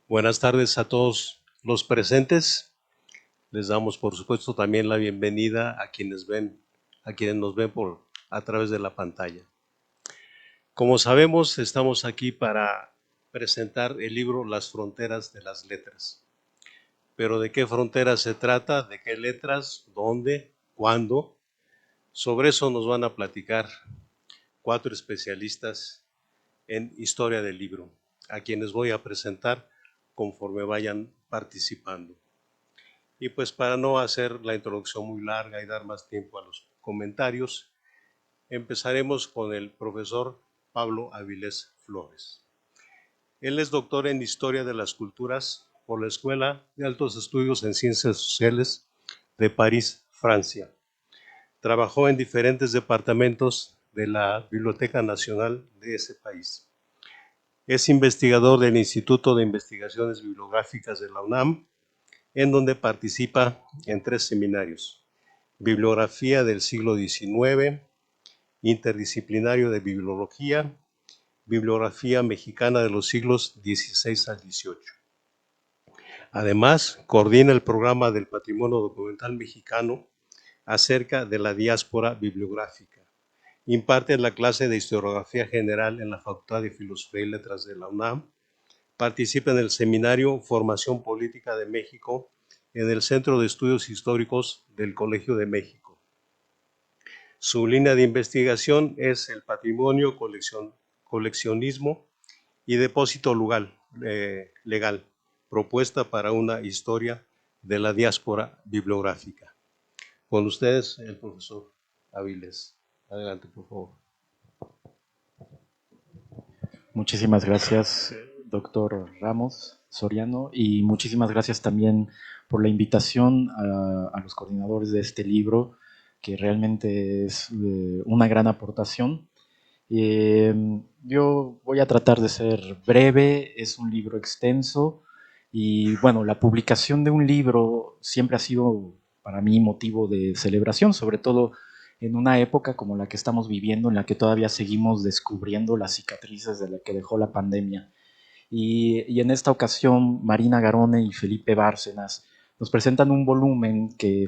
Buenas tardes a todos los presentes. Les damos, por supuesto, también la bienvenida a quienes nos ven a través de la pantalla. Como sabemos, estamos aquí para presentar el libro Las fronteras de las letras. Pero ¿de qué fronteras se trata? ¿De qué letras? ¿Dónde? ¿Cuándo? Sobre eso nos van a platicar 4 especialistas en historia del libro, a quienes voy a presentar conforme vayan participando. Y pues para no hacer la introducción muy larga y dar más tiempo a los comentarios, empezaremos con el profesor Pablo Avilés Flores. Él es doctor en Historia de las Culturas por la Escuela de Altos Estudios en Ciencias Sociales de París, Francia. Trabajó en diferentes departamentos de la Biblioteca Nacional de ese país. Es investigador del Instituto de Investigaciones Bibliográficas de la UNAM, en donde participa en 3 seminarios: Bibliografía del siglo XIX, Interdisciplinario de Bibliología, Bibliografía Mexicana de los siglos XVI al XVIII. Además, coordina el programa del Patrimonio Documental Mexicano acerca de la diáspora bibliográfica. Imparte la clase de Historiografía General en la Facultad de Filosofía y Letras de la UNAM. Participa en el seminario Formación Política de México en el Centro de Estudios Históricos del Colegio de México. Su línea de investigación es el patrimonio, coleccionismo y depósito legal, propuesta para una historia de la diáspora bibliográfica. Con ustedes, el profesor Avilés. Adelante, por favor. Muchísimas gracias, doctor Ramos Soriano, y muchísimas gracias también por la invitación a los coordinadores de este libro, que realmente es una gran aportación. Yo voy a tratar de ser breve, es un libro extenso, y bueno, la publicación de un libro siempre ha sido para mí motivo de celebración, sobre todo en una época como la que estamos viviendo, en la que todavía seguimos descubriendo las cicatrices de la que dejó la pandemia. Y en esta ocasión, Marina Garone y Felipe Bárcenas nos presentan un volumen que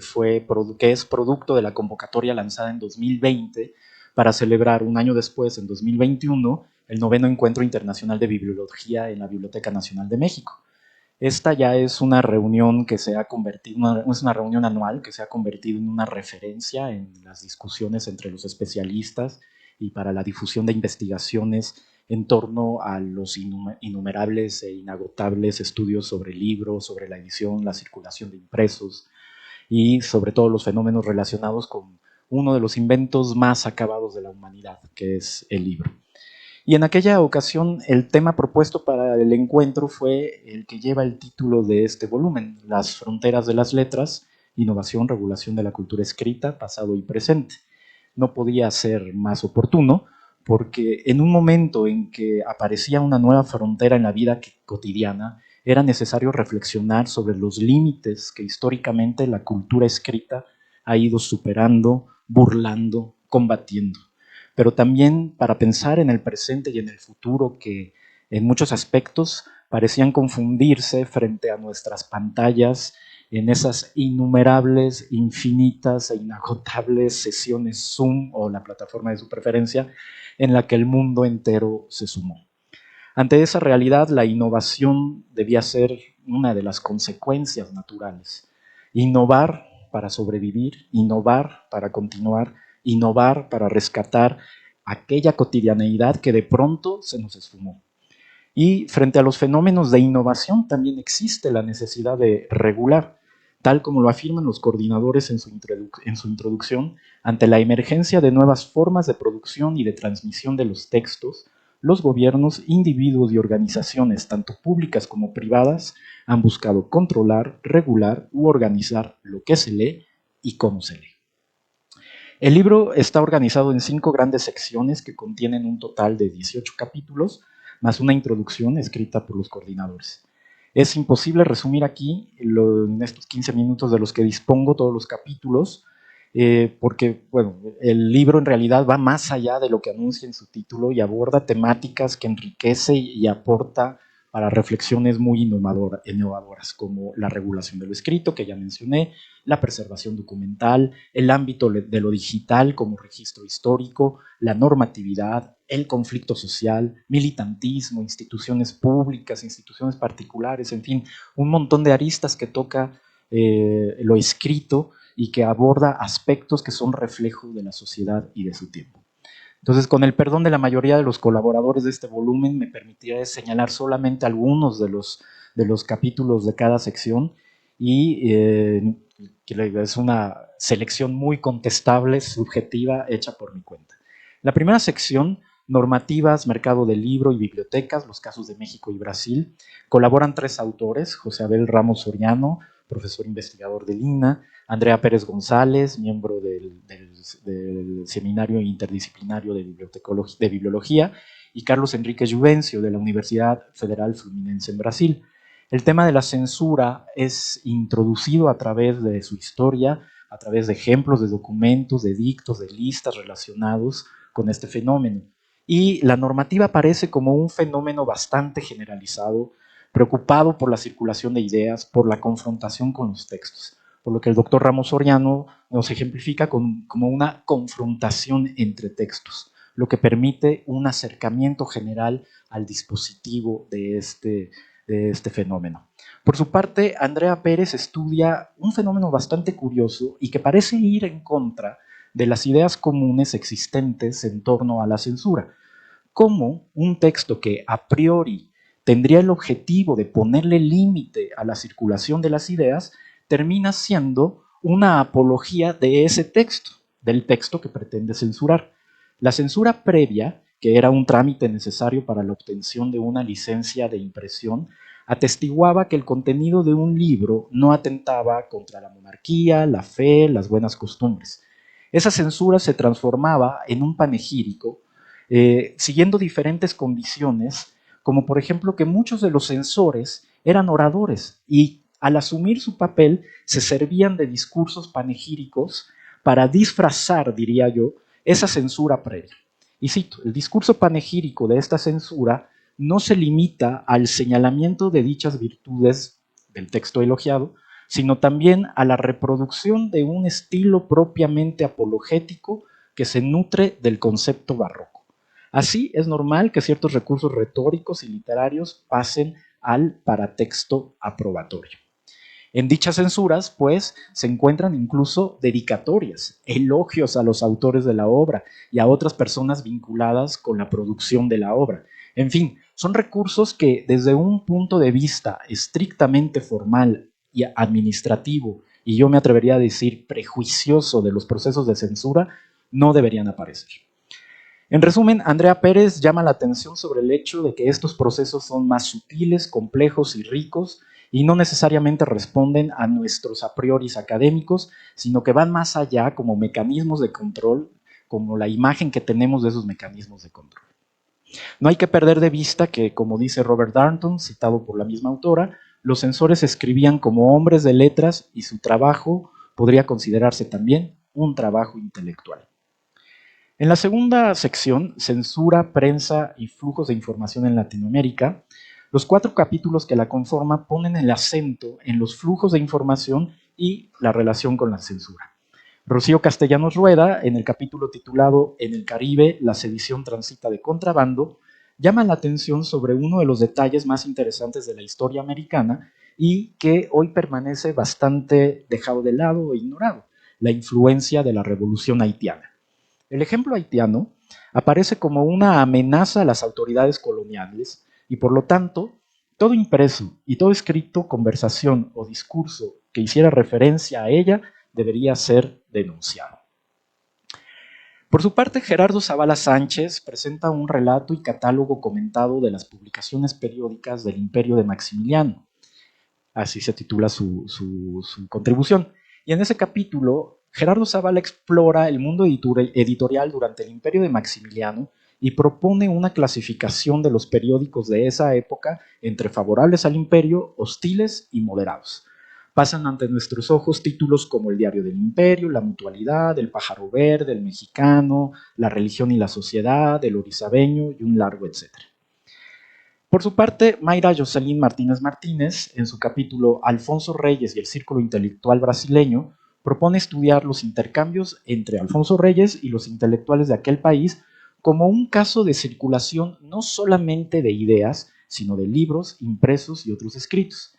es producto de la convocatoria lanzada en 2020 para celebrar un año después, en 2021, el 9º Encuentro Internacional de Bibliología en la Biblioteca Nacional de México. Esta ya es una reunión que se ha convertido, es una reunión anual que se ha convertido en una referencia en las discusiones entre los especialistas y para la difusión de investigaciones en torno a los innumerables e inagotables estudios sobre libros, sobre la edición, la circulación de impresos y sobre todo los fenómenos relacionados con uno de los inventos más acabados de la humanidad, que es el libro. Y en aquella ocasión el tema propuesto para el encuentro fue el que lleva el título de este volumen, Las fronteras de las letras, innovación, regulación de la cultura escrita, pasado y presente. No podía ser más oportuno porque en un momento en que aparecía una nueva frontera en la vida cotidiana, era necesario reflexionar sobre los límites que históricamente la cultura escrita ha ido superando, burlando, combatiendo, pero también para pensar en el presente y en el futuro que en muchos aspectos parecían confundirse frente a nuestras pantallas en esas innumerables, infinitas e inagotables sesiones Zoom o la plataforma de su preferencia en la que el mundo entero se sumó. Ante esa realidad, la innovación debía ser una de las consecuencias naturales. Innovar para sobrevivir, innovar para continuar, innovar para rescatar aquella cotidianeidad que de pronto se nos esfumó. Y frente a los fenómenos de innovación también existe la necesidad de regular, tal como lo afirman los coordinadores en su introducción, ante la emergencia de nuevas formas de producción y de transmisión de los textos, los gobiernos, individuos y organizaciones, tanto públicas como privadas, han buscado controlar, regular u organizar lo que se lee y cómo se lee. El libro está organizado en 5 grandes secciones que contienen un total de 18 capítulos, más una introducción escrita por los coordinadores. Es imposible resumir aquí, en estos 15 minutos de los que dispongo, todos los capítulos, porque bueno, el libro en realidad va más allá de lo que anuncia en su título y aborda temáticas que enriquece y aporta para reflexiones muy innovadoras, como la regulación de lo escrito, que ya mencioné, la preservación documental, el ámbito de lo digital como registro histórico, la normatividad, el conflicto social, militantismo, instituciones públicas, instituciones particulares, en fin, un montón de aristas que toca lo escrito y que aborda aspectos que son reflejos de la sociedad y de su tiempo. Entonces, con el perdón de la mayoría de los colaboradores de este volumen, me permitiré señalar solamente algunos de los capítulos de cada sección y que es una selección muy contestable, subjetiva, hecha por mi cuenta. La primera sección, normativas, mercado del libro y bibliotecas, los casos de México y Brasil, colaboran 3 autores, José Abel Ramos Soriano, profesor investigador del INA, Andrea Pérez González, miembro del Seminario Interdisciplinario de Bibliología, y Carlos Enrique Juvencio, de la Universidad Federal Fluminense en Brasil. El tema de la censura es introducido a través de su historia, a través de ejemplos de documentos, de dictos, de listas relacionados con este fenómeno. Y la normativa aparece como un fenómeno bastante generalizado, preocupado por la circulación de ideas, por la confrontación con los textos, por lo que el doctor Ramos Soriano nos ejemplifica como una confrontación entre textos, lo que permite un acercamiento general al dispositivo de este fenómeno. Por su parte, Andrea Pérez estudia un fenómeno bastante curioso y que parece ir en contra de las ideas comunes existentes en torno a la censura. Cómo un texto que a priori tendría el objetivo de ponerle límite a la circulación de las ideas, termina siendo una apología de ese texto, del texto que pretende censurar. La censura previa, que era un trámite necesario para la obtención de una licencia de impresión, atestiguaba que el contenido de un libro no atentaba contra la monarquía, la fe, las buenas costumbres. Esa censura se transformaba en un panegírico, siguiendo diferentes condiciones, como por ejemplo que muchos de los censores eran oradores y al asumir su papel se servían de discursos panegíricos para disfrazar, diría yo, esa censura previa. Y cito, el discurso panegírico de esta censura no se limita al señalamiento de dichas virtudes del texto elogiado, sino también a la reproducción de un estilo propiamente apologético que se nutre del concepto barroco. Así es normal que ciertos recursos retóricos y literarios pasen al paratexto aprobatorio. En dichas censuras, pues, se encuentran incluso dedicatorias, elogios a los autores de la obra y a otras personas vinculadas con la producción de la obra. En fin, son recursos que desde un punto de vista estrictamente formal y administrativo, y yo me atrevería a decir prejuicioso de los procesos de censura, no deberían aparecer. En resumen, Andrea Pérez llama la atención sobre el hecho de que estos procesos son más sutiles, complejos y ricos y no necesariamente responden a nuestros a priori académicos, sino que van más allá como mecanismos de control, como la imagen que tenemos de esos mecanismos de control. No hay que perder de vista que, como dice Robert Darnton, citado por la misma autora, los censores escribían como hombres de letras y su trabajo podría considerarse también un trabajo intelectual. En la segunda sección, Censura, Prensa y Flujos de Información en Latinoamérica, los 4 capítulos que la conforman ponen el acento en los flujos de información y la relación con la censura. Rocío Castellanos Rueda, en el capítulo titulado En el Caribe, la sedición transita de contrabando, llama la atención sobre uno de los detalles más interesantes de la historia americana y que hoy permanece bastante dejado de lado e ignorado, la influencia de la Revolución Haitiana. El ejemplo haitiano aparece como una amenaza a las autoridades coloniales y por lo tanto, todo impreso y todo escrito, conversación o discurso que hiciera referencia a ella debería ser denunciado. Por su parte, Gerardo Zavala Sánchez presenta un relato y catálogo comentado de las publicaciones periódicas del Imperio de Maximiliano. Así se titula su contribución. Y en ese capítulo, Gerardo Zavala explora el mundo editorial durante el Imperio de Maximiliano y propone una clasificación de los periódicos de esa época entre favorables al imperio, hostiles y moderados. Pasan ante nuestros ojos títulos como El Diario del Imperio, La Mutualidad, El Pájaro Verde, El Mexicano, La Religión y la Sociedad, El Orizabeño y un largo etcétera. Por su parte, Mayra Jocelyn Martínez Martínez, en su capítulo Alfonso Reyes y el Círculo Intelectual Brasileño, propone estudiar los intercambios entre Alfonso Reyes y los intelectuales de aquel país como un caso de circulación no solamente de ideas, sino de libros, impresos y otros escritos.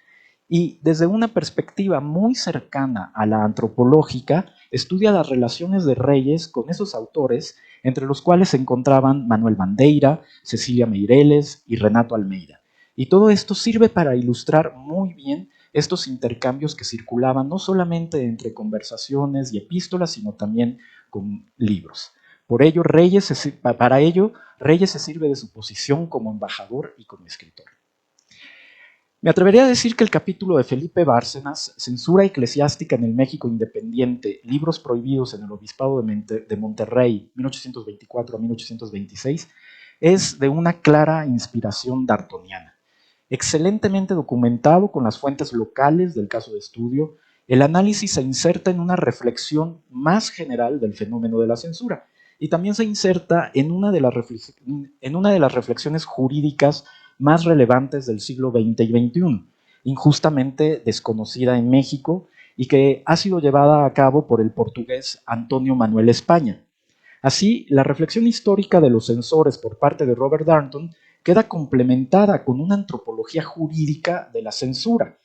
Y desde una perspectiva muy cercana a la antropológica, estudia las relaciones de Reyes con esos autores, entre los cuales se encontraban Manuel Bandeira, Cecilia Meireles y Renato Almeida. Y todo esto sirve para ilustrar muy bien estos intercambios que circulaban no solamente entre conversaciones y epístolas, sino también con libros. Por ello, para ello, Reyes se sirve de su posición como embajador y como escritor. Me atrevería a decir que el capítulo de Felipe Bárcenas, Censura eclesiástica en el México independiente, libros prohibidos en el Obispado de Monterrey, 1824 a 1826, es de una clara inspiración dartoniana. Excelentemente documentado con las fuentes locales del caso de estudio, el análisis se inserta en una reflexión más general del fenómeno de la censura y también se inserta en una de las reflexiones jurídicas más relevantes del siglo XX y XXI, injustamente desconocida en México y que ha sido llevada a cabo por el portugués Antonio Manuel España. Así, la reflexión histórica de los censores por parte de Robert Darnton queda complementada con una antropología jurídica de la censura.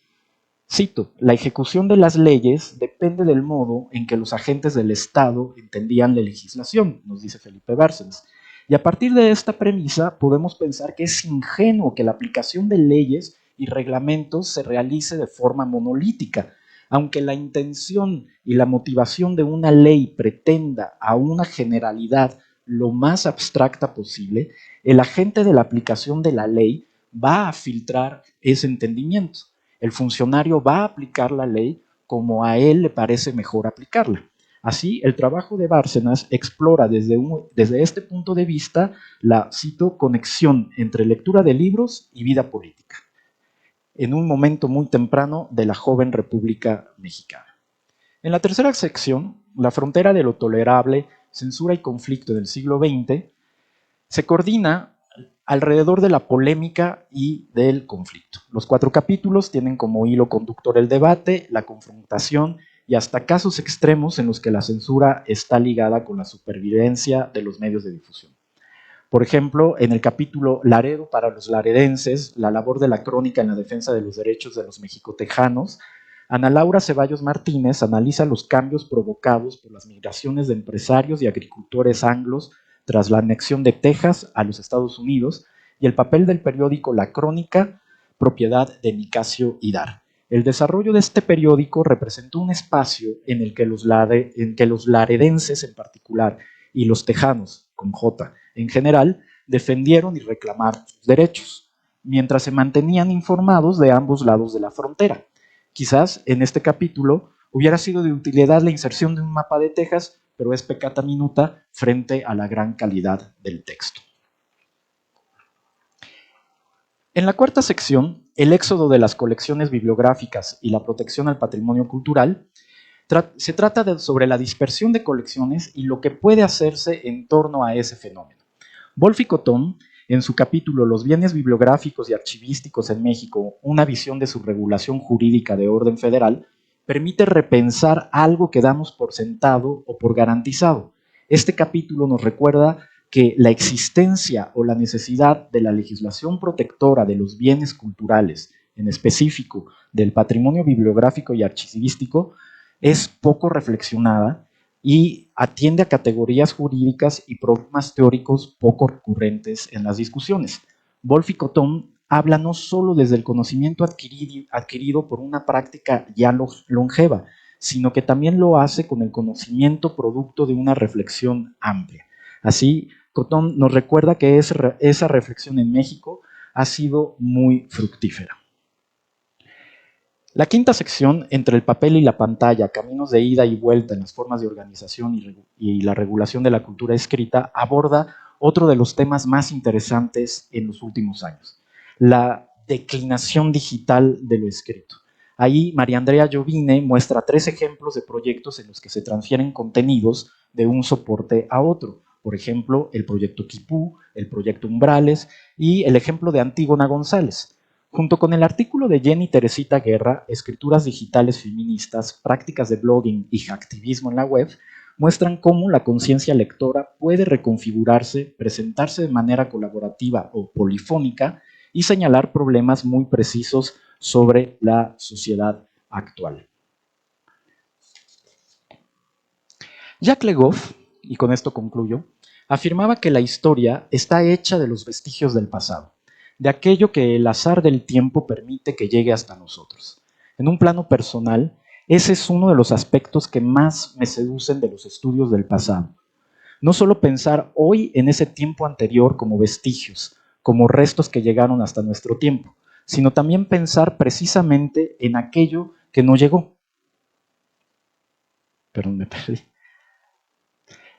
Cito, la ejecución de las leyes depende del modo en que los agentes del Estado entendían la legislación, nos dice Felipe Bárcenas. Y a partir de esta premisa podemos pensar que es ingenuo que la aplicación de leyes y reglamentos se realice de forma monolítica, aunque la intención y la motivación de una ley pretenda a una generalidad lo más abstracta posible, el agente de la aplicación de la ley va a filtrar ese entendimiento. El funcionario va a aplicar la ley como a él le parece mejor aplicarla. Así, el trabajo de Bárcenas explora desde este punto de vista la, cito, conexión entre lectura de libros y vida política, en un momento muy temprano de la joven República Mexicana. En la tercera sección, la frontera de lo tolerable, censura y conflicto del siglo XX, se coordina alrededor de la polémica y del conflicto. Los 4 capítulos tienen como hilo conductor el debate, la confrontación y hasta casos extremos en los que la censura está ligada con la supervivencia de los medios de difusión. Por ejemplo, en el capítulo Laredo para los laredenses, la labor de la crónica en la defensa de los derechos de los mexicotejanos, Ana Laura Ceballos Martínez analiza los cambios provocados por las migraciones de empresarios y agricultores anglos tras la anexión de Texas a los Estados Unidos y el papel del periódico La Crónica, propiedad de Nicasio Idar. El desarrollo de este periódico representó un espacio en el que los laredenses en particular y los tejanos, con J, en general, defendieron y reclamaron sus derechos, mientras se mantenían informados de ambos lados de la frontera. Quizás en este capítulo hubiera sido de utilidad la inserción de un mapa de Texas, pero es peccata minuta frente a la gran calidad del texto. En la cuarta sección, el éxodo de las colecciones bibliográficas y la protección al patrimonio cultural, se trata sobre la dispersión de colecciones y lo que puede hacerse en torno a ese fenómeno. Wolf y Cotton, en su capítulo Los bienes bibliográficos y archivísticos en México, una visión de su regulación jurídica de orden federal, permite repensar algo que damos por sentado o por garantizado. Este capítulo nos recuerda que la existencia o la necesidad de la legislación protectora de los bienes culturales, en específico del patrimonio bibliográfico y archivístico, es poco reflexionada y atiende a categorías jurídicas y problemas teóricos poco recurrentes en las discusiones. Wolf y Cotton habla no solo desde el conocimiento adquirido por una práctica ya longeva, sino que también lo hace con el conocimiento producto de una reflexión amplia. Así, Cotton nos recuerda que esa reflexión en México ha sido muy fructífera. La quinta sección, entre el papel y la pantalla, caminos de ida y vuelta en las formas de organización y la regulación de la cultura escrita, aborda otro de los temas más interesantes en los últimos años, la declinación digital de lo escrito. Ahí María Andrea Jovine muestra 3 ejemplos de proyectos en los que se transfieren contenidos de un soporte a otro. por ejemplo, el proyecto Quipú, el proyecto Umbrales y el ejemplo de Antígona González. Junto con el artículo de Jenny Teresita Guerra, Escrituras digitales feministas, prácticas de blogging y hacktivismo en la web, muestran cómo la conciencia lectora puede reconfigurarse, presentarse de manera colaborativa o polifónica y señalar problemas muy precisos sobre la sociedad actual. Jacques Le Goff, y con esto concluyo, afirmaba que la historia está hecha de los vestigios del pasado, de aquello que el azar del tiempo permite que llegue hasta nosotros. En un plano personal, ese es uno de los aspectos que más me seducen de los estudios del pasado. No solo pensar hoy en ese tiempo anterior como vestigios, como restos que llegaron hasta nuestro tiempo, sino también pensar precisamente en aquello que no llegó. Perdón, me perdí.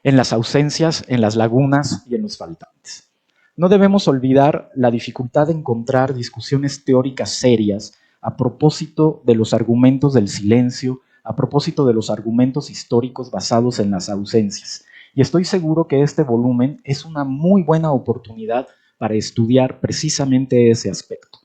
En las ausencias, en las lagunas y en los faltantes. No debemos olvidar la dificultad de encontrar discusiones teóricas serias a propósito de los argumentos del silencio, a propósito de los argumentos históricos basados en las ausencias. Y estoy seguro que este volumen es una muy buena oportunidad para estudiar precisamente ese aspecto.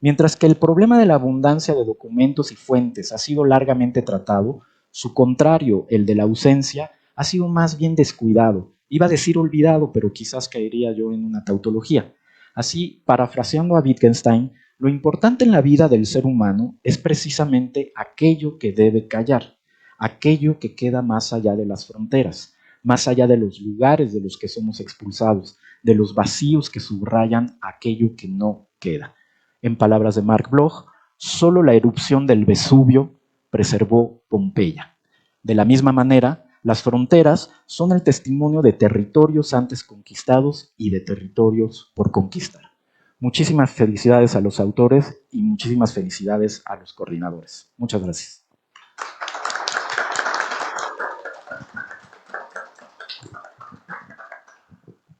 Mientras que el problema de la abundancia de documentos y fuentes ha sido largamente tratado, su contrario, el de la ausencia, ha sido más bien descuidado. Iba a decir olvidado, pero quizás caería yo en una tautología. Así, parafraseando a Wittgenstein, lo importante en la vida del ser humano es precisamente aquello que debe callar, aquello que queda más allá de las fronteras, más allá de los lugares de los que somos expulsados, de los vacíos que subrayan aquello que no queda. En palabras de Marc Bloch, solo la erupción del Vesubio preservó Pompeya. De la misma manera, las fronteras son el testimonio de territorios antes conquistados y de territorios por conquistar. Muchísimas felicidades a los autores y muchísimas felicidades a los coordinadores. Muchas gracias.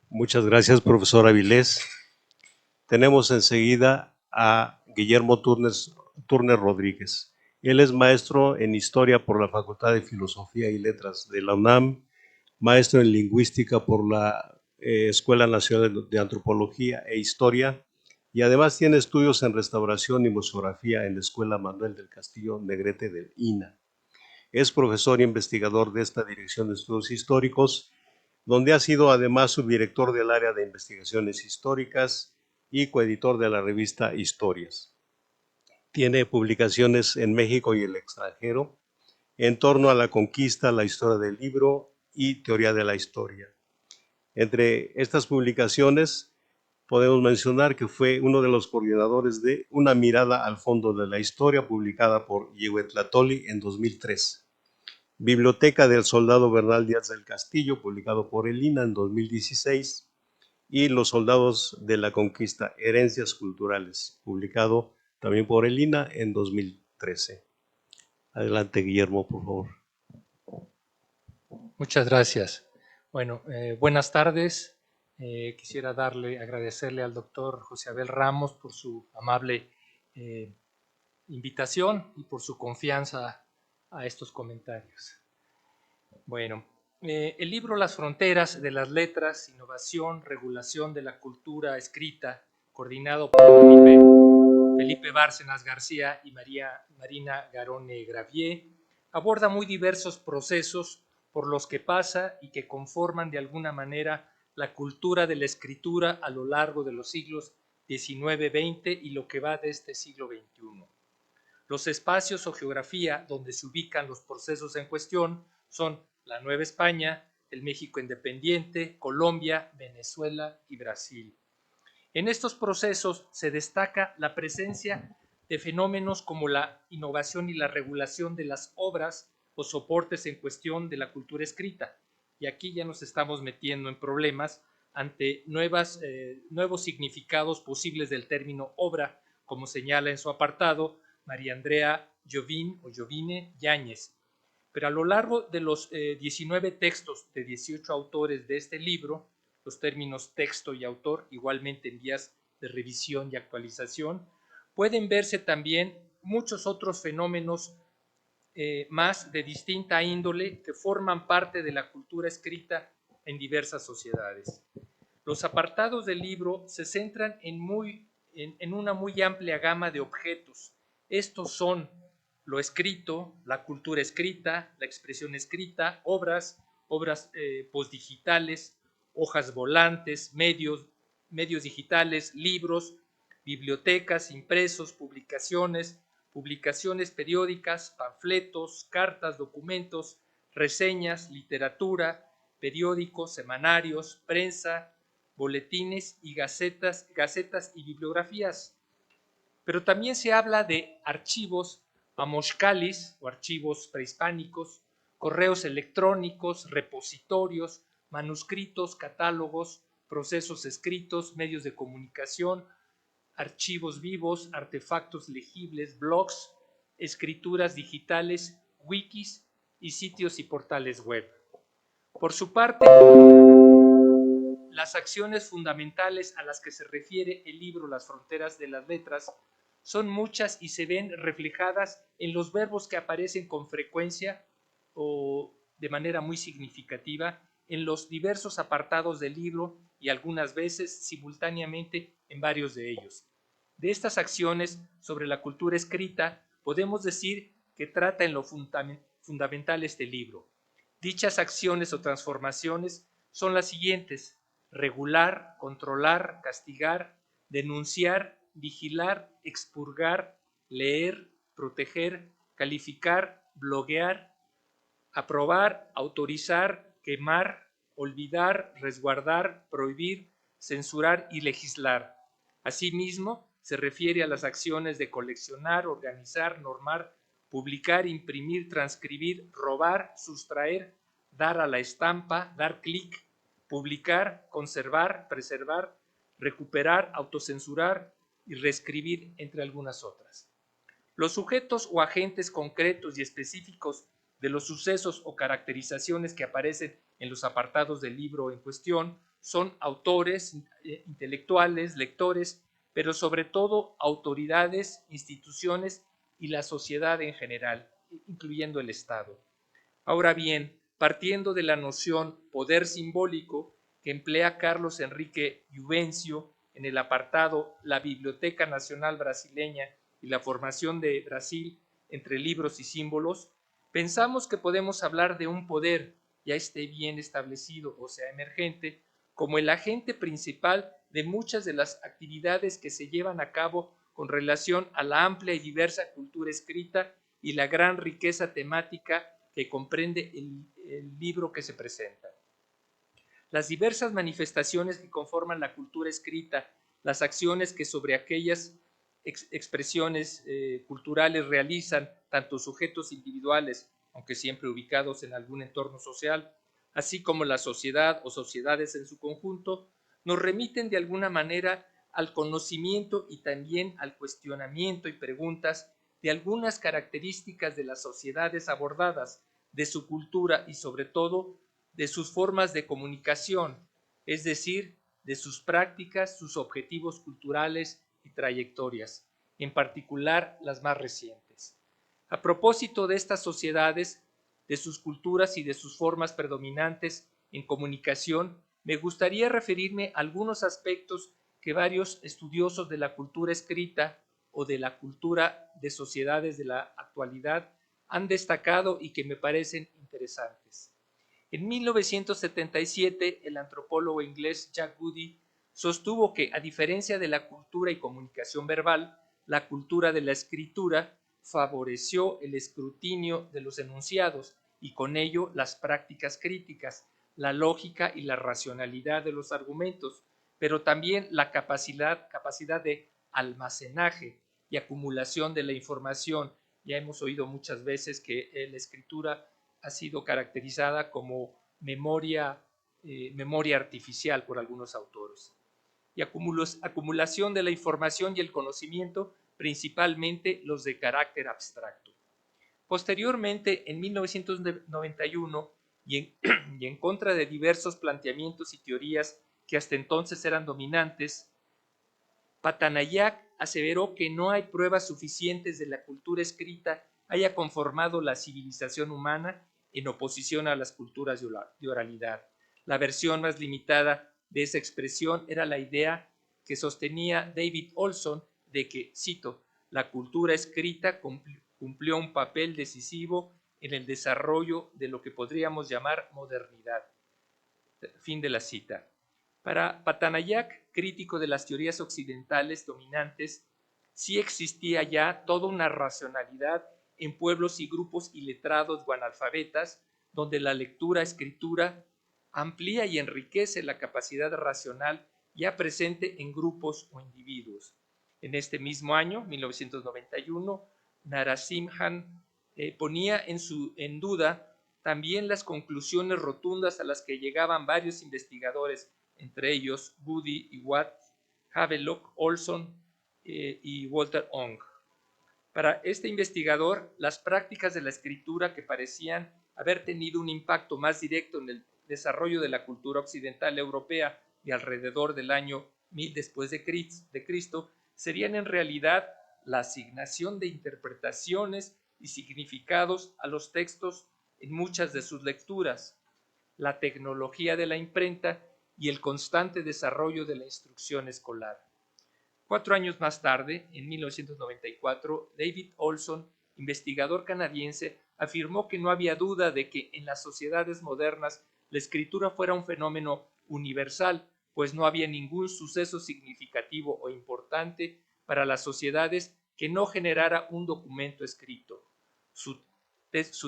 Muchas gracias, profesor Avilés. Tenemos enseguida a Guillermo Turner Rodríguez. Él es maestro en Historia por la Facultad de Filosofía y Letras de la UNAM, maestro en Lingüística por la Escuela Nacional de Antropología e Historia, y además tiene estudios en Restauración y Museografía en la Escuela Manuel del Castillo Negrete del INA. Es profesor e investigador de esta Dirección de Estudios Históricos, donde ha sido además subdirector del área de investigaciones históricas y coeditor de la revista Historias. Tiene publicaciones en México y el extranjero en torno a la conquista, la historia del libro y teoría de la historia. Entre estas publicaciones podemos mencionar que fue uno de los coordinadores de Una mirada al fondo de la historia, publicada por Yehuetlatoli en 2003. Biblioteca del Soldado Bernal Díaz del Castillo, publicado por el INA en 2016, y Los Soldados de la Conquista, Herencias Culturales, publicado también por el INA en 2013. Adelante, Guillermo, por favor. Muchas gracias. Bueno, buenas tardes. Quisiera agradecerle al doctor José Abel Ramos por su amable invitación y por su confianza a estos comentarios. Bueno, el libro Las fronteras de las letras, innovación, regulación de la cultura escrita, coordinado por Felipe Bárcenas García y Marina Garone Gravier, aborda muy diversos procesos por los que pasa y que conforman de alguna manera la cultura de la escritura a lo largo de los siglos XIX-XX y lo que va de este siglo XXI. Los espacios o geografía donde se ubican los procesos en cuestión son la Nueva España, el México independiente, Colombia, Venezuela y Brasil. En estos procesos se destaca la presencia de fenómenos como la innovación y la regulación de las obras o soportes en cuestión de la cultura escrita. Y aquí ya nos estamos metiendo en problemas ante nuevos significados posibles del término obra, como señala en su apartado María Andrea Jovine Yáñez. Pero a lo largo de los 19 textos de 18 autores de este libro, los términos texto y autor, igualmente en vías de revisión y actualización, pueden verse también muchos otros fenómenos más de distinta índole que forman parte de la cultura escrita en diversas sociedades. Los apartados del libro se centran en una muy amplia gama de objetos. Estos son lo escrito, la cultura escrita, la expresión escrita, obras postdigitales, hojas volantes, medios digitales, libros, bibliotecas, impresos, publicaciones periódicas, panfletos, cartas, documentos, reseñas, literatura, periódicos, semanarios, prensa, boletines y gacetas y bibliografías. Pero también se habla de archivos amoxcalis o archivos prehispánicos, correos electrónicos, repositorios, manuscritos, catálogos, procesos escritos, medios de comunicación, archivos vivos, artefactos legibles, blogs, escrituras digitales, wikis y sitios y portales web. Por su parte, las acciones fundamentales a las que se refiere el libro Las fronteras de las letras son muchas y se ven reflejadas en los verbos que aparecen con frecuencia o de manera muy significativa en los diversos apartados del libro y algunas veces simultáneamente en varios de ellos. De estas acciones sobre la cultura escrita podemos decir que trata en lo fundamental este libro. Dichas acciones o transformaciones son las siguientes: regular, controlar, castigar, denunciar, vigilar, expurgar, leer, proteger, calificar, bloquear, aprobar, autorizar, quemar, olvidar, resguardar, prohibir, censurar y legislar. Asimismo, se refiere a las acciones de coleccionar, organizar, normar, publicar, imprimir, transcribir, robar, sustraer, dar a la estampa, dar clic, publicar, conservar, preservar, recuperar, autocensurar y reescribir, entre algunas otras. Los sujetos o agentes concretos y específicos de los sucesos o caracterizaciones que aparecen en los apartados del libro en cuestión son autores, intelectuales, lectores, pero sobre todo autoridades, instituciones y la sociedad en general, incluyendo el Estado. Ahora bien, partiendo de la noción poder simbólico que emplea Carlos Enrique Juvencio en el apartado La Biblioteca Nacional Brasileña y la formación de Brasil entre libros y símbolos, pensamos que podemos hablar de un poder, ya esté bien establecido o sea emergente, como el agente principal de muchas de las actividades que se llevan a cabo con relación a la amplia y diversa cultura escrita y la gran riqueza temática que comprende el libro que se presenta. Las diversas manifestaciones que conforman la cultura escrita, las acciones que sobre aquellas expresiones culturales realizan tanto sujetos individuales, aunque siempre ubicados en algún entorno social, así como la sociedad o sociedades en su conjunto, nos remiten de alguna manera al conocimiento y también al cuestionamiento y preguntas de algunas características de las sociedades abordadas, de su cultura y sobre todo de sus formas de comunicación, es decir, de sus prácticas, sus objetivos culturales y trayectorias, en particular las más recientes. A propósito de estas sociedades, de sus culturas y de sus formas predominantes en comunicación, me gustaría referirme a algunos aspectos que varios estudiosos de la cultura escrita o de la cultura de sociedades de la actualidad han destacado y que me parecen interesantes. En 1977, el antropólogo inglés Jack Goody sostuvo que, a diferencia de la cultura y comunicación verbal, la cultura de la escritura favoreció el escrutinio de los enunciados y con ello las prácticas críticas, la lógica y la racionalidad de los argumentos, pero también la capacidad de almacenaje y acumulación de la información. Ya hemos oído muchas veces que la escritura ha sido caracterizada como memoria artificial por algunos autores. Y acumulación de la información y el conocimiento, principalmente los de carácter abstracto. Posteriormente, en 1991, y en contra de diversos planteamientos y teorías que hasta entonces eran dominantes, Patanayak aseveró que no hay pruebas suficientes de la cultura escrita haya conformado la civilización humana en oposición a las culturas de oralidad. La versión más limitada de esa expresión era la idea que sostenía David Olson de que, cito, la cultura escrita cumplió un papel decisivo en el desarrollo de lo que podríamos llamar modernidad. Fin de la cita. Para Patanayak, crítico de las teorías occidentales dominantes, sí existía ya toda una racionalidad en pueblos y grupos iletrados o analfabetas, donde la lectura-escritura amplía y enriquece la capacidad racional ya presente en grupos o individuos. En este mismo año, 1991, Narasimhan ponía en duda también las conclusiones rotundas a las que llegaban varios investigadores, entre ellos Goody y Watt, Havelock, Olson y Walter Ong. Para este investigador, las prácticas de la escritura que parecían haber tenido un impacto más directo en el desarrollo de la cultura occidental europea de alrededor del año 1000 después de Cristo, serían en realidad la asignación de interpretaciones y significados a los textos en muchas de sus lecturas, la tecnología de la imprenta y el constante desarrollo de la instrucción escolar. 4 años más tarde, en 1994, David Olson, investigador canadiense, afirmó que no había duda de que en las sociedades modernas la escritura fuera un fenómeno universal, pues no había ningún suceso significativo o importante para las sociedades que no generara un documento escrito. Su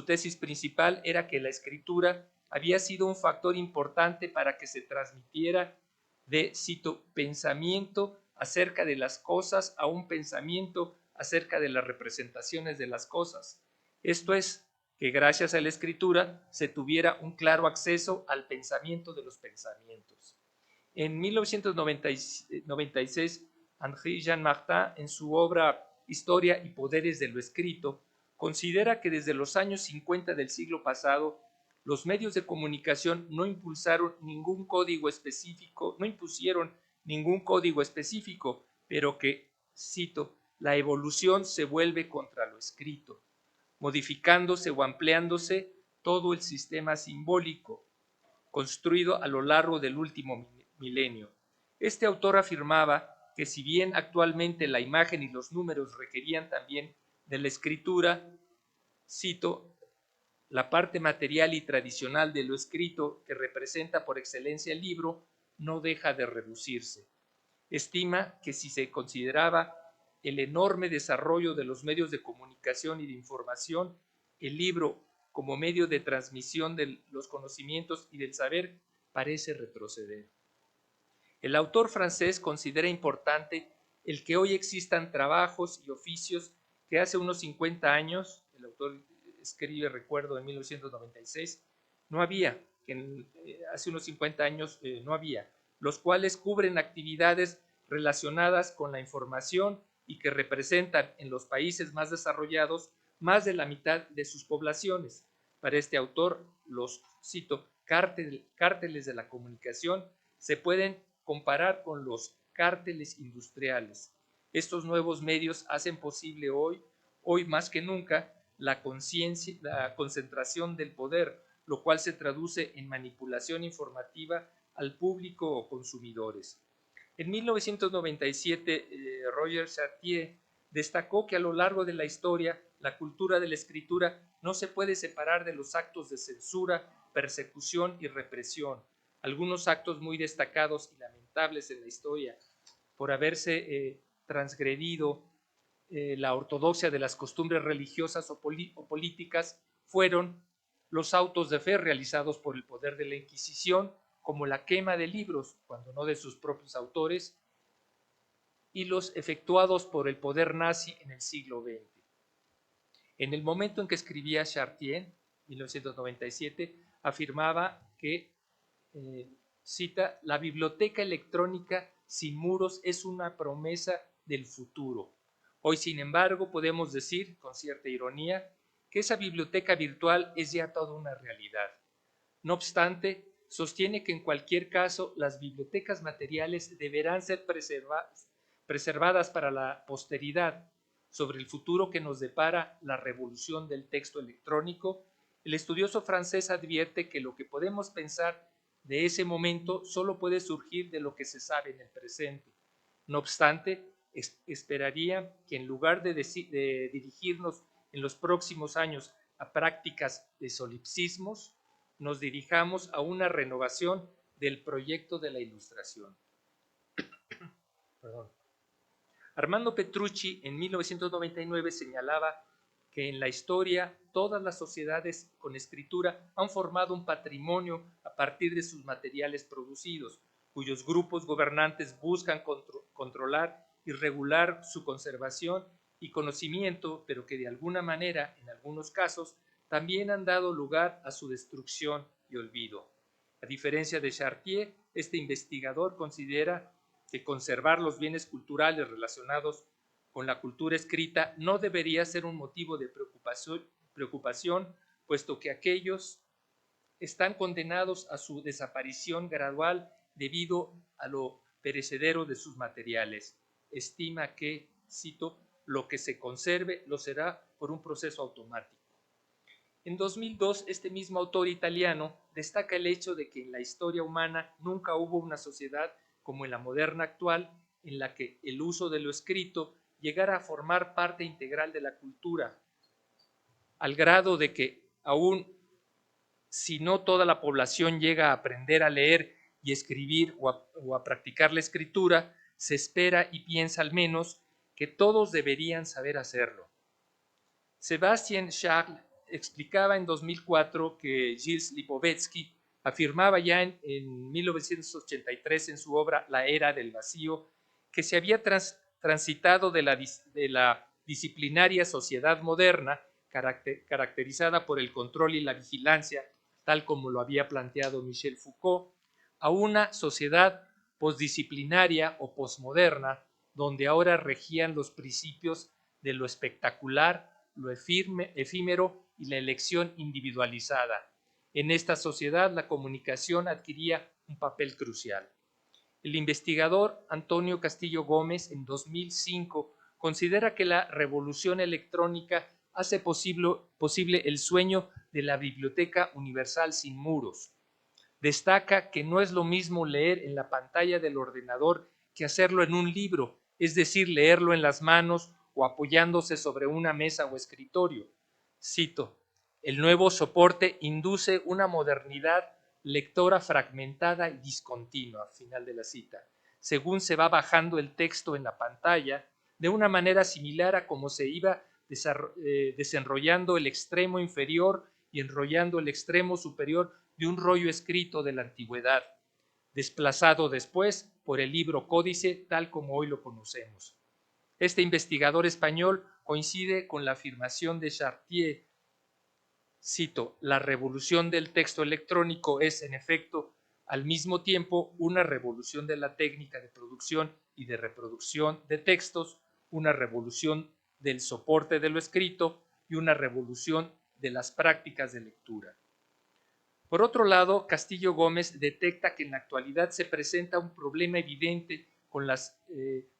tesis principal era que la escritura había sido un factor importante para que se transmitiera de, cito, pensamiento acerca de las cosas a un pensamiento acerca de las representaciones de las cosas. Esto es, que gracias a la escritura se tuviera un claro acceso al pensamiento de los pensamientos. En 1996, Henri Jean Martin, en su obra Historia y Poderes de lo Escrito, considera que desde los años 50 del siglo pasado, los medios de comunicación no impusieron ningún código específico, pero que, cito, la evolución se vuelve contra lo escrito, modificándose o ampliándose todo el sistema simbólico construido a lo largo del último milenio. Este autor afirmaba que si bien actualmente la imagen y los números requerían también de la escritura, cito, la parte material y tradicional de lo escrito que representa por excelencia el libro no deja de reducirse. Estima que si se consideraba el enorme desarrollo de los medios de comunicación y de información, el libro como medio de transmisión de los conocimientos y del saber parece retroceder. El autor francés considera importante el que hoy existan trabajos y oficios que hace unos 50 años, el autor escribe, recuerdo, en 1996, no había, hace unos 50 años no había, los cuales cubren actividades relacionadas con la información y que representan en los países más desarrollados más de la mitad de sus poblaciones. Para este autor, los, cito, cárteles de la comunicación se pueden comparar con los cárteles industriales. Estos nuevos medios hacen posible hoy más que nunca, la concentración del poder, lo cual se traduce en manipulación informativa al público o consumidores. En 1997, Roger Chartier destacó que a lo largo de la historia, la cultura de la escritura no se puede separar de los actos de censura, persecución y represión. Algunos actos muy destacados y lamentables en la historia por haberse transgredido la ortodoxia de las costumbres religiosas o políticas fueron los autos de fe realizados por el poder de la Inquisición, como la quema de libros, cuando no de sus propios autores, y los efectuados por el poder nazi en el siglo XX. En el momento en que escribía Chartier, 1997, afirmaba que, cita, la biblioteca electrónica sin muros es una promesa del futuro. Hoy, sin embargo, podemos decir, con cierta ironía, que esa biblioteca virtual es ya toda una realidad. No obstante, sostiene que en cualquier caso las bibliotecas materiales deberán ser preservadas para la posteridad. Sobre el futuro que nos depara la revolución del texto electrónico, el estudioso francés advierte que lo que podemos pensar de ese momento solo puede surgir de lo que se sabe en el presente. No obstante, esperaría que en lugar de dirigirnos en los próximos años a prácticas de solipsismos, nos dirijamos a una renovación del proyecto de la Ilustración. Perdón. Armando Petrucci en 1999 señalaba que en la historia todas las sociedades con escritura han formado un patrimonio a partir de sus materiales producidos, cuyos grupos gobernantes buscan controlar y regular su conservación y conocimiento, pero que de alguna manera, en algunos casos, también han dado lugar a su destrucción y olvido. A diferencia de Chartier, este investigador considera que conservar los bienes culturales relacionados con la cultura escrita no debería ser un motivo de preocupación, puesto que aquellos están condenados a su desaparición gradual debido a lo perecedero de sus materiales. Estima que, cito, lo que se conserve lo será por un proceso automático. En 2002, este mismo autor italiano destaca el hecho de que en la historia humana nunca hubo una sociedad como en la moderna actual, en la que el uso de lo escrito llegara a formar parte integral de la cultura, al grado de que aún si no toda la población llega a aprender a leer y escribir o a practicar la escritura, se espera y piensa al menos que todos deberían saber hacerlo. Sébastien Charles explicaba en 2004 que Gilles Lipovetsky afirmaba ya en 1983 en su obra La Era del Vacío que se había transitado de la disciplinaria sociedad moderna caracterizada por el control y la vigilancia, tal como lo había planteado Michel Foucault, a una sociedad postdisciplinaria o posmoderna, donde ahora regían los principios de lo espectacular, lo efímero y la elección individualizada. En esta sociedad la comunicación adquiría un papel crucial. El investigador Antonio Castillo Gómez en 2005 considera que la revolución electrónica hace posible el sueño de la Biblioteca Universal sin muros. Destaca que no es lo mismo leer en la pantalla del ordenador que hacerlo en un libro, es decir, leerlo en las manos o apoyándose sobre una mesa o escritorio. Cito, el nuevo soporte induce una modernidad lectora fragmentada y discontinua, final de la cita, según se va bajando el texto en la pantalla, de una manera similar a como se iba desenrollando el extremo inferior y enrollando el extremo superior de un rollo escrito de la antigüedad, desplazado después por el libro códice tal como hoy lo conocemos. Este investigador español coincide con la afirmación de Chartier, cito, la revolución del texto electrónico es, en efecto, al mismo tiempo una revolución de la técnica de producción y de reproducción de textos, una revolución del soporte de lo escrito y una revolución de las prácticas de lectura. Por otro lado, Castillo Gómez detecta que en la actualidad se presenta un problema evidente con las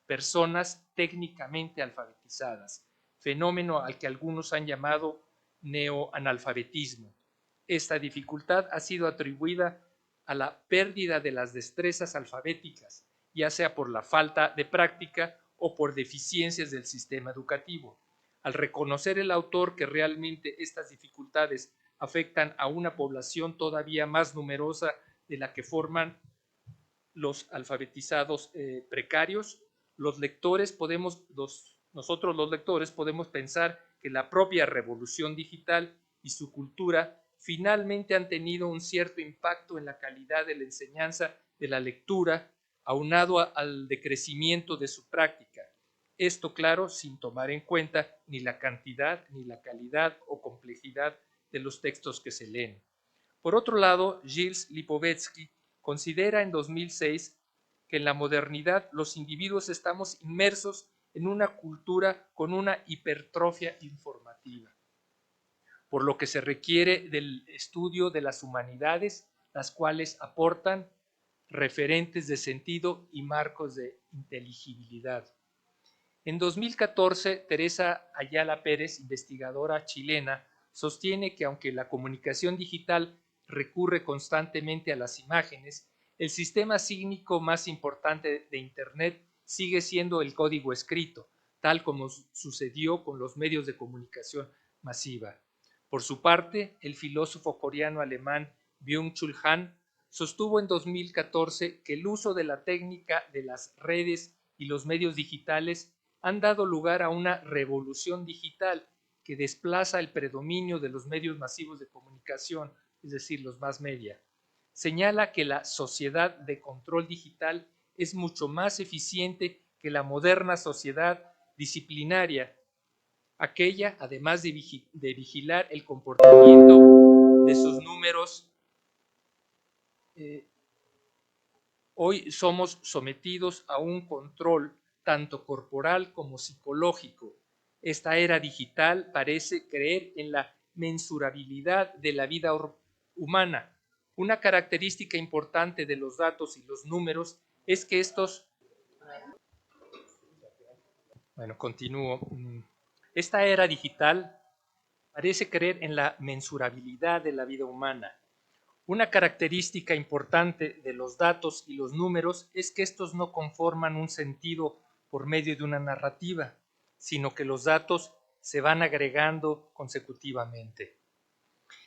personas técnicamente alfabetizadas, fenómeno al que algunos han llamado neoanalfabetismo. Esta dificultad ha sido atribuida a la pérdida de las destrezas alfabéticas, ya sea por la falta de práctica o por deficiencias del sistema educativo. Al reconocer el autor que realmente estas dificultades afectan a una población todavía más numerosa de la que forman los alfabetizados precarios, nosotros los lectores podemos pensar que la propia revolución digital y su cultura finalmente han tenido un cierto impacto en la calidad de la enseñanza de la lectura, aunado al decrecimiento de su práctica. Esto, claro, sin tomar en cuenta ni la cantidad, ni la calidad o complejidad de los textos que se leen. Por otro lado, Gilles Lipovetsky considera en 2006 que en la modernidad los individuos estamos inmersos en una cultura con una hipertrofia informativa, por lo que se requiere del estudio de las humanidades, las cuales aportan referentes de sentido y marcos de inteligibilidad. En 2014, Teresa Ayala Pérez, investigadora chilena, sostiene que aunque la comunicación digital recurre constantemente a las imágenes, el sistema sígnico más importante de Internet sigue siendo el código escrito, tal como sucedió con los medios de comunicación masiva. Por su parte, el filósofo coreano-alemán Byung-Chul Han sostuvo en 2014 que el uso de la técnica de las redes y los medios digitales han dado lugar a una revolución digital que desplaza el predominio de los medios masivos de comunicación, es decir, los mass media. Señala que la sociedad de control digital es mucho más eficiente que la moderna sociedad disciplinaria, aquella, además de vigilar el comportamiento de sus números, hoy somos sometidos a un control tanto corporal como psicológico. Esta era digital parece creer en la mensurabilidad de la vida humana. Una característica importante de los datos y los números es que estos... Bueno, continúo. Esta era digital parece creer en la mensurabilidad de la vida humana. Una característica importante de los datos y los números es que estos no conforman un sentido por medio de una narrativa, sino que los datos se van agregando consecutivamente.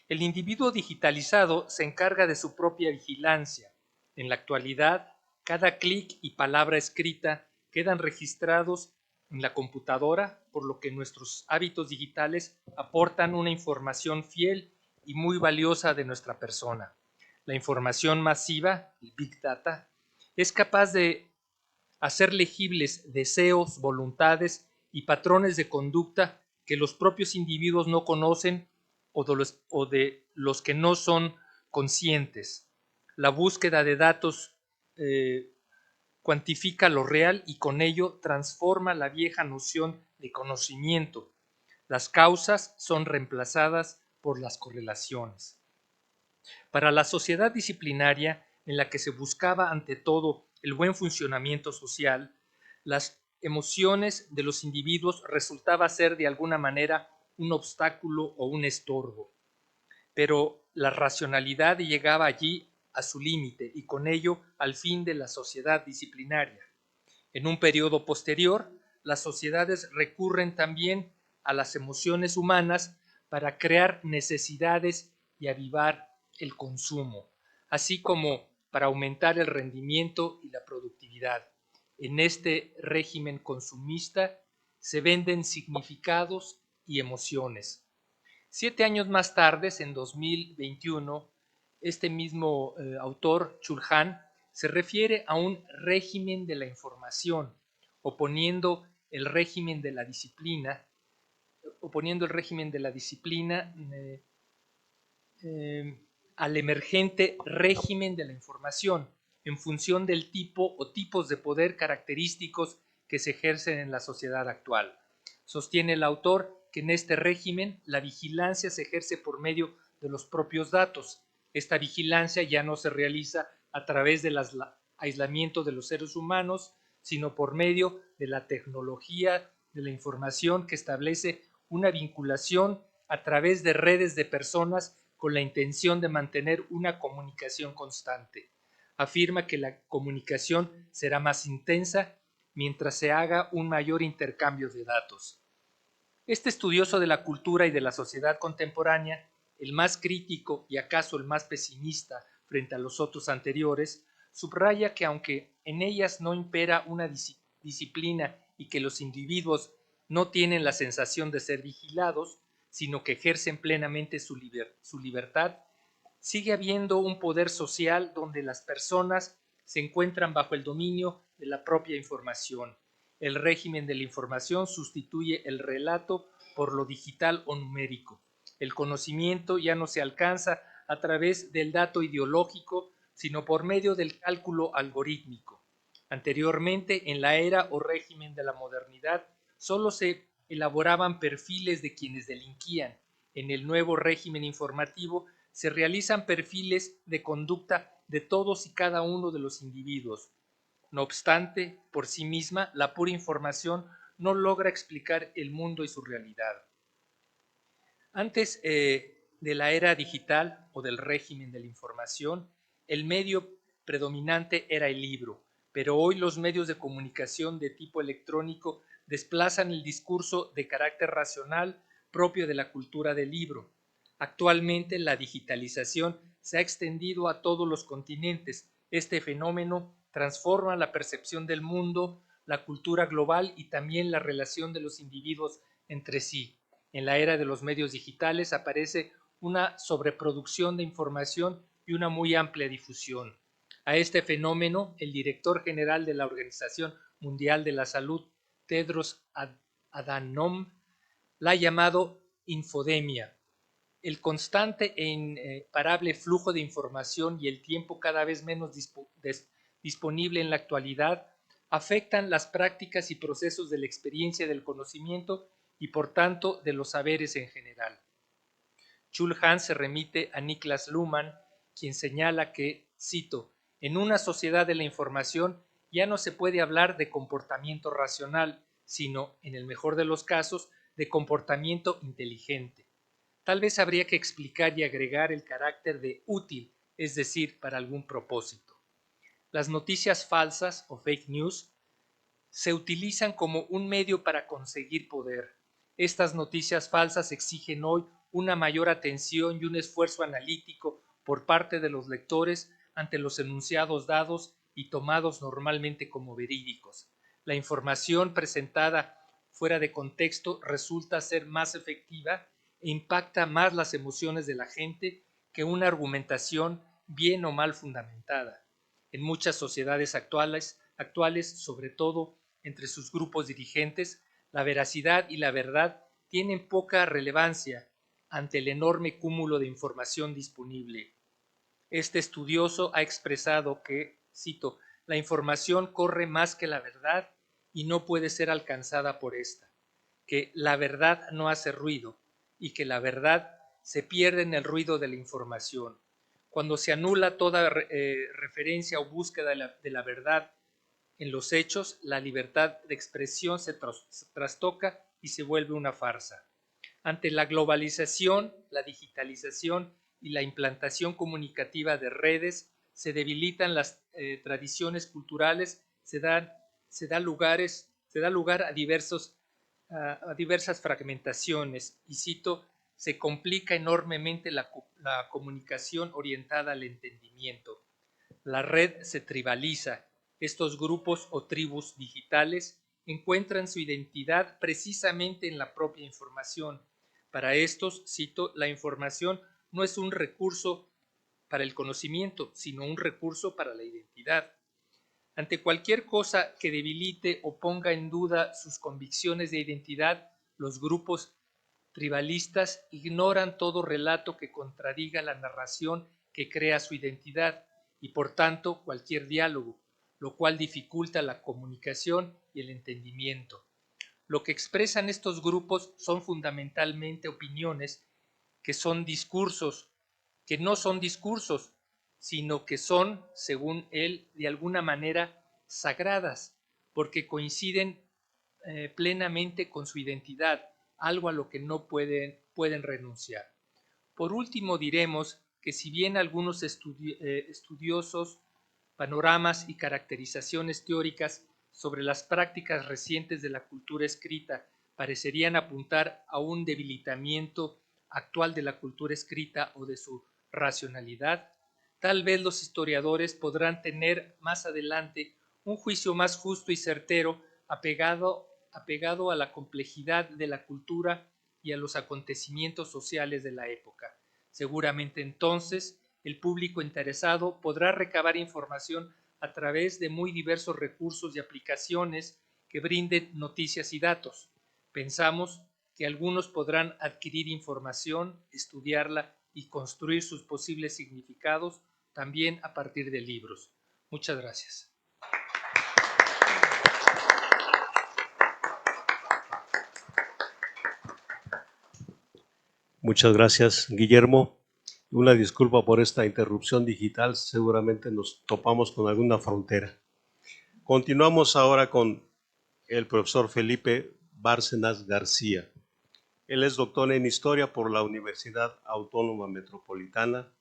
El individuo digitalizado se encarga de su propia vigilancia. En la actualidad, cada clic y palabra escrita quedan registrados en la computadora, por lo que nuestros hábitos digitales aportan una información fiel y muy valiosa de nuestra persona. La información masiva, el Big Data, es capaz de hacer legibles deseos, voluntades y patrones de conducta que los propios individuos no conocen o de los que no son conscientes. La búsqueda de datos cuantifica lo real y con ello transforma la vieja noción de conocimiento. Las causas son reemplazadas por las correlaciones. Para la sociedad disciplinaria, en la que se buscaba ante todo el buen funcionamiento social, las emociones de los individuos resultaba ser de alguna manera un obstáculo o un estorbo. Pero la racionalidad llegaba allí a su límite y con ello al fin de la sociedad disciplinaria. En un periodo posterior, las sociedades recurren también a las emociones humanas para crear necesidades y avivar el consumo, así como para aumentar el rendimiento y la productividad. En este régimen consumista se venden significados y emociones. 7 años más tarde, en 2021, este mismo autor, Chul Han, se refiere a un régimen de la información, oponiendo el régimen de la disciplina, al emergente régimen de la información, en función del tipo o tipos de poder característicos que se ejercen en la sociedad actual. Sostiene el autor que en este régimen la vigilancia se ejerce por medio de los propios datos. Esta vigilancia ya no se realiza a través del aislamiento de los seres humanos, sino por medio de la tecnología de la información que establece una vinculación a través de redes de personas con la intención de mantener una comunicación constante. Afirma que la comunicación será más intensa mientras se haga un mayor intercambio de datos. Este estudioso de la cultura y de la sociedad contemporánea, el más crítico y acaso el más pesimista frente a los otros anteriores, subraya que aunque en ellas no impera una disciplina y que los individuos no tienen la sensación de ser vigilados, sino que ejercen plenamente su libertad, sigue habiendo un poder social donde las personas se encuentran bajo el dominio de la propia información. El régimen de la información sustituye el relato por lo digital o numérico. El conocimiento ya no se alcanza a través del dato ideológico, sino por medio del cálculo algorítmico. Anteriormente, en la era o régimen de la modernidad, solo se elaboraban perfiles de quienes delinquían. En el nuevo régimen informativo se realizan perfiles de conducta de todos y cada uno de los individuos. No obstante, por sí misma, la pura información no logra explicar el mundo y su realidad. Antes de la era digital o del régimen de la información, el medio predominante era el libro, pero hoy los medios de comunicación de tipo electrónico desplazan el discurso de carácter racional propio de la cultura del libro. Actualmente la digitalización se ha extendido a todos los continentes. Este fenómeno transforma la percepción del mundo, la cultura global y también la relación de los individuos entre sí. En la era de los medios digitales aparece una sobreproducción de información y una muy amplia difusión. A este fenómeno, el director general de la Organización Mundial de la Salud, Tedros Adhanom, la ha llamado infodemia. El constante e imparable flujo de información y el tiempo cada vez menos disponible en la actualidad afectan las prácticas y procesos de la experiencia del conocimiento y por tanto de los saberes en general. Chulhan se remite a Niklas Luhmann, quien señala que, cito, en una sociedad de la información ya no se puede hablar de comportamiento racional, sino, en el mejor de los casos, de comportamiento inteligente. Tal vez habría que explicar y agregar el carácter de útil, es decir, para algún propósito. Las noticias falsas o fake news se utilizan como un medio para conseguir poder. Estas noticias falsas exigen hoy una mayor atención y un esfuerzo analítico por parte de los lectores ante los enunciados dados y tomados normalmente como verídicos. La información presentada fuera de contexto resulta ser más efectiva e impacta más las emociones de la gente que una argumentación bien o mal fundamentada. En muchas sociedades actuales, sobre todo entre sus grupos dirigentes, la veracidad y la verdad tienen poca relevancia ante el enorme cúmulo de información disponible. Este estudioso ha expresado que, cito, la información corre más que la verdad y no puede ser alcanzada por esta, que la verdad no hace ruido y que la verdad se pierde en el ruido de la información. Cuando se anula toda referencia o búsqueda de la verdad en los hechos, la libertad de expresión se trastoca y se vuelve una farsa. Ante la globalización, la digitalización y la implantación comunicativa de redes, se debilitan las tradiciones culturales, se da lugar a diversas fragmentaciones y, cito, se complica enormemente la comunicación orientada al entendimiento. La red se tribaliza. Estos grupos o tribus digitales encuentran su identidad precisamente en la propia información. Para estos, cito, la información no es un recurso para el conocimiento, sino un recurso para la identidad. Ante cualquier cosa que debilite o ponga en duda sus convicciones de identidad, los grupos tribalistas ignoran todo relato que contradiga la narración que crea su identidad y por tanto cualquier diálogo, lo cual dificulta la comunicación y el entendimiento. Lo que expresan estos grupos son fundamentalmente opiniones que son discursos, que no son discursos, sino que son, según él, de alguna manera sagradas, porque coinciden plenamente con su identidad, algo a lo que no pueden renunciar. Por último, diremos que si bien algunos estudiosos, panoramas y caracterizaciones teóricas sobre las prácticas recientes de la cultura escrita parecerían apuntar a un debilitamiento actual de la cultura escrita o de su racionalidad, tal vez los historiadores podrán tener más adelante un juicio más justo y certero apegado a la complejidad de la cultura y a los acontecimientos sociales de la época. Seguramente entonces el público interesado podrá recabar información a través de muy diversos recursos y aplicaciones que brinden noticias y datos. Pensamos que algunos podrán adquirir información, estudiarla y construir sus posibles significados también a partir de libros. Muchas gracias. Muchas gracias, Guillermo. Una disculpa por esta interrupción digital, seguramente nos topamos con alguna frontera. Continuamos ahora con el profesor Felipe Bárcenas García. Él es doctor en Historia por la Universidad Autónoma Metropolitana.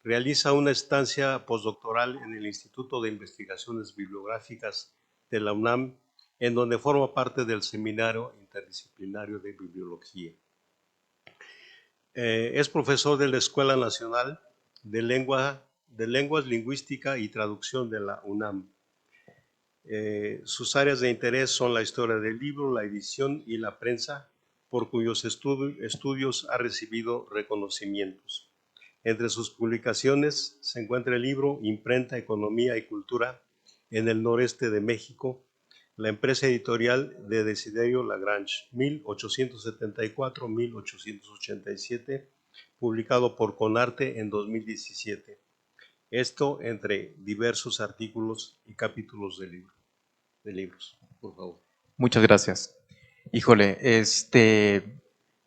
Realiza una estancia postdoctoral en el Instituto de Investigaciones Bibliográficas de la UNAM, en donde forma parte del Seminario Interdisciplinario de Bibliología. Es profesor de la Escuela Nacional de Lenguas, Lingüística y Traducción de la UNAM. Sus áreas de interés son la historia del libro, la edición y la prensa, por cuyos estudios ha recibido reconocimientos. Entre sus publicaciones se encuentra el libro Imprenta, Economía y Cultura en el Noreste de México, la empresa editorial de Desiderio Lagrange, 1874-1887, publicado por Conarte en 2017. Esto entre diversos artículos y capítulos de libros. Por favor. Muchas gracias. Híjole,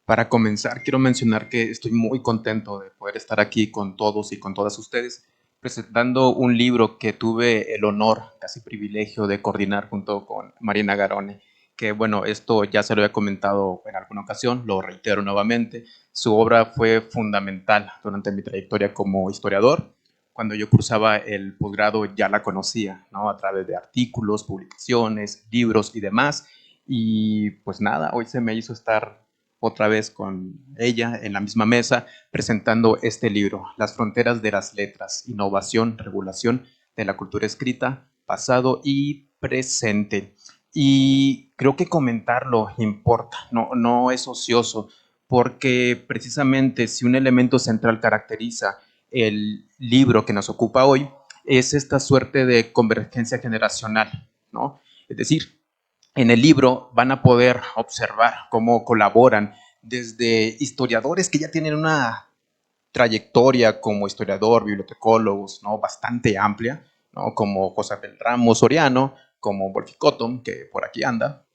para comenzar, quiero mencionar que estoy muy contento de poder estar aquí con todos y con todas ustedes, presentando un libro que tuve el honor, casi privilegio, de coordinar junto con Marina Garone, que bueno, esto ya se lo había comentado en alguna ocasión, lo reitero nuevamente. Su obra fue fundamental durante mi trayectoria como historiador. Cuando yo cursaba el posgrado ya la conocía, ¿no? A través de artículos, publicaciones, libros y demás. Y pues nada, hoy se me hizo estar otra vez con ella en la misma mesa presentando este libro, Las fronteras de las letras, innovación, regulación de la cultura escrita, pasado y presente. Y creo que comentarlo importa, no es ocioso, porque precisamente si un elemento central caracteriza el libro que nos ocupa hoy, es esta suerte de convergencia generacional, ¿no? Es decir, en el libro van a poder observar cómo colaboran desde historiadores que ya tienen una trayectoria como historiador, bibliotecólogos, ¿no? Bastante amplia, ¿no? Como José Abel Ramos Soriano, como Wolfi Cotton, que por aquí anda,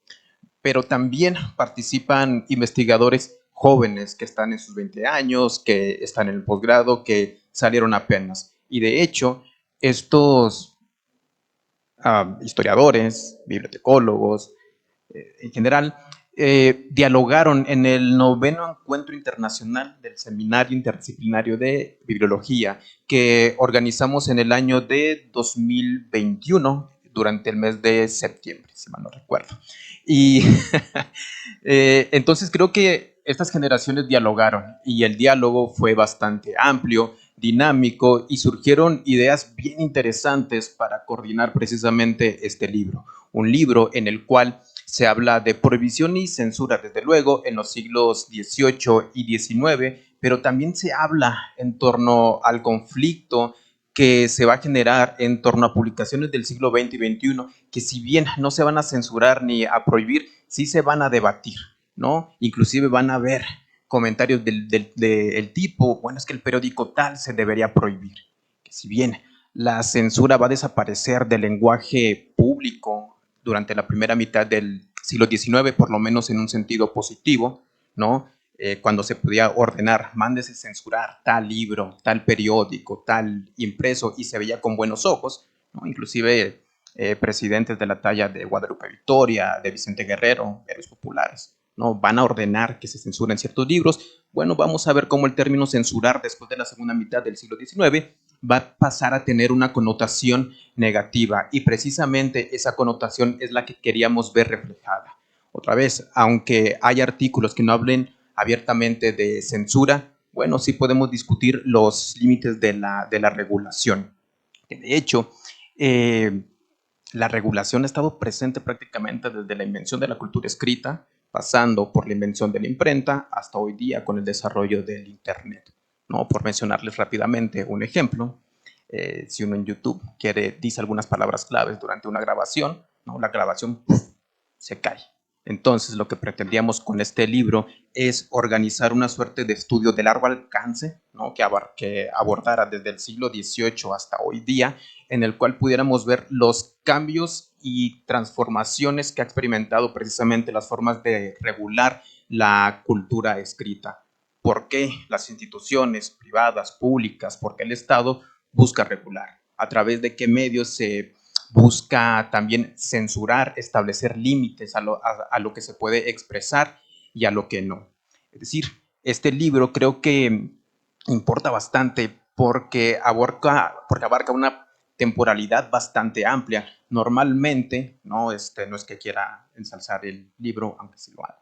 pero también participan investigadores jóvenes que están en sus 20 años, que están en el posgrado, que salieron apenas. Y de hecho, estos historiadores, bibliotecólogos, en general, dialogaron en el 9º Encuentro Internacional del Seminario Interdisciplinario de Bibliología que organizamos en el año de 2021 durante el mes de septiembre, si mal no recuerdo. Y entonces creo que estas generaciones dialogaron y el diálogo fue bastante amplio, dinámico y surgieron ideas bien interesantes para coordinar precisamente este libro. Un libro en el cual se habla de prohibición y censura, desde luego, en los siglos XVIII y XIX, pero también se habla en torno al conflicto que se va a generar en torno a publicaciones del siglo XX y XXI, que si bien no se van a censurar ni a prohibir, sí se van a debatir, ¿no? Inclusive van a haber comentarios del tipo, bueno, es que el periódico tal se debería prohibir. Que si bien la censura va a desaparecer del lenguaje público durante la primera mitad del siglo XIX, por lo menos en un sentido positivo, ¿no? Cuando se podía ordenar, mándese censurar tal libro, tal periódico, tal impreso, y se veía con buenos ojos, ¿no? Inclusive presidentes de la talla de Guadalupe Victoria, de Vicente Guerrero, héroes populares, ¿no? Van a ordenar que se censuren ciertos libros. Bueno, vamos a ver cómo el término censurar después de la segunda mitad del siglo XIX va a pasar a tener una connotación negativa, y precisamente esa connotación es la que queríamos ver reflejada. Otra vez, aunque hay artículos que no hablen abiertamente de censura, bueno, sí podemos discutir los límites de la regulación. De hecho, la regulación ha estado presente prácticamente desde la invención de la cultura escrita, pasando por la invención de la imprenta, hasta hoy día con el desarrollo del Internet, ¿no? Por mencionarles rápidamente un ejemplo, si uno en YouTube dice algunas palabras claves durante una grabación, ¿no? La grabación se cae. Entonces, lo que pretendíamos con este libro es organizar una suerte de estudio de largo alcance, ¿no? que abordara desde el siglo XVIII hasta hoy día, en el cual pudiéramos ver los cambios y transformaciones que ha experimentado precisamente las formas de regular la cultura escrita. ¿Por qué las instituciones privadas, públicas, por qué el Estado busca regular? ¿A través de qué medios se busca también censurar, establecer límites a lo que se puede expresar y a lo que no? Es decir, este libro creo que importa bastante porque abarca una temporalidad bastante amplia. Normalmente, no, no es que quiera ensalzar el libro, aunque sí lo haga,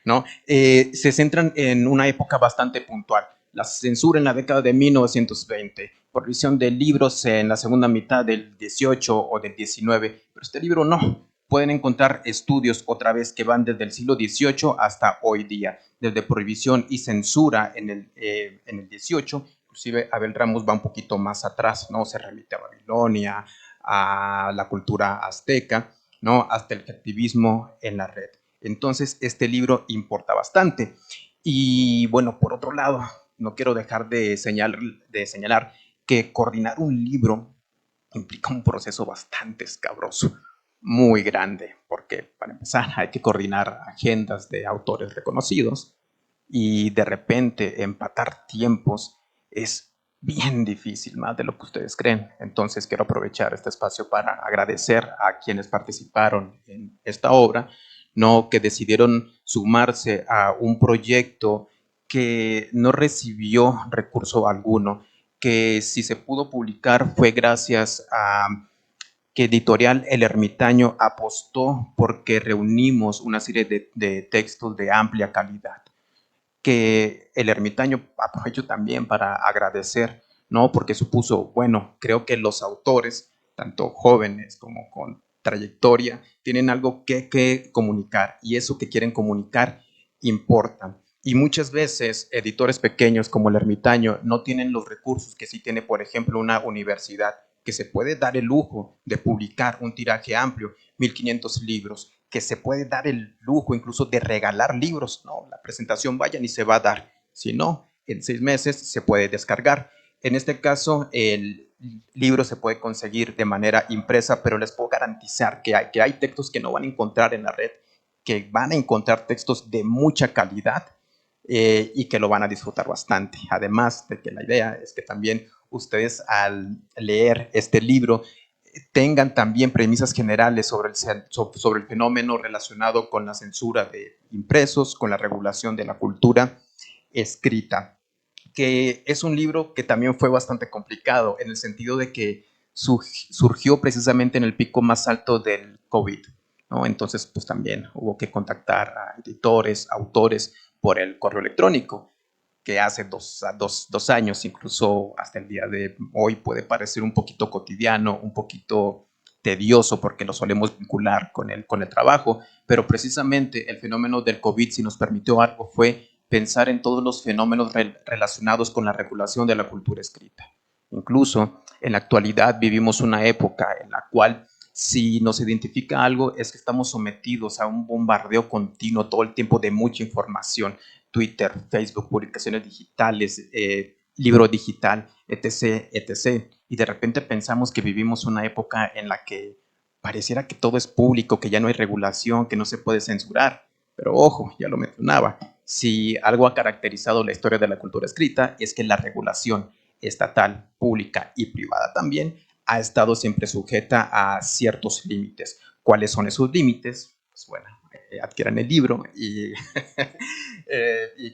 ¿no? Se centran en una época bastante puntual. La censura en la década de 1920, prohibición de libros en la segunda mitad del 18 o del 19, pero este libro no. Pueden encontrar estudios otra vez que van desde el siglo XVIII hasta hoy día, desde prohibición y censura en el 18, inclusive Abel Ramos va un poquito más atrás, ¿no? Se remite a Babilonia, a la cultura azteca, ¿no? Hasta el activismo en la red. Entonces, este libro importa bastante. Y bueno, por otro lado, no quiero dejar de señalar que coordinar un libro implica un proceso bastante escabroso, muy grande, porque para empezar hay que coordinar agendas de autores reconocidos y de repente empatar tiempos es bien difícil, más de lo que ustedes creen. Entonces quiero aprovechar este espacio para agradecer a quienes participaron en esta obra, no que decidieron sumarse a un proyecto que no recibió recurso alguno, que si se pudo publicar fue gracias a que Editorial El Ermitaño apostó porque reunimos una serie de textos de amplia calidad, que El Ermitaño aprovecho también para agradecer, ¿no? Porque supuso, bueno, creo que los autores, tanto jóvenes como con trayectoria, tienen algo que comunicar y eso que quieren comunicar importa. Y muchas veces editores pequeños como El Ermitaño no tienen los recursos que sí tiene, por ejemplo, una universidad que se puede dar el lujo de publicar un tiraje amplio, 1500 libros, que se puede dar el lujo incluso de regalar libros, ¿no? La presentación vaya ni se va a dar, si no, en 6 meses se puede descargar. En este caso, el libro se puede conseguir de manera impresa, pero les puedo garantizar que hay textos que no van a encontrar en la red, que van a encontrar textos de mucha calidad y que lo van a disfrutar bastante. Además de que la idea es que también ustedes al leer este libro tengan también premisas generales sobre el fenómeno relacionado con la censura de impresos, con la regulación de la cultura escrita, que es un libro que también fue bastante complicado en el sentido de que surgió precisamente en el pico más alto del COVID, ¿no? Entonces, pues también hubo que contactar a editores, autores por el correo electrónico, que hace dos años, incluso hasta el día de hoy, puede parecer un poquito cotidiano, un poquito tedioso porque lo solemos vincular con el trabajo, pero precisamente el fenómeno del COVID si nos permitió algo fue pensar en todos los fenómenos relacionados con la regulación de la cultura escrita. Incluso en la actualidad vivimos una época en la cual si nos identifica algo es que estamos sometidos a un bombardeo continuo todo el tiempo de mucha información, Twitter, Facebook, publicaciones digitales, libro digital, etc., etc. Y de repente pensamos que vivimos una época en la que pareciera que todo es público, que ya no hay regulación, que no se puede censurar. Pero ojo, ya lo mencionaba, si algo ha caracterizado la historia de la cultura escrita es que la regulación estatal, pública y privada también ha estado siempre sujeta a ciertos límites. ¿Cuáles son esos límites? Pues bueno, adquieran el libro y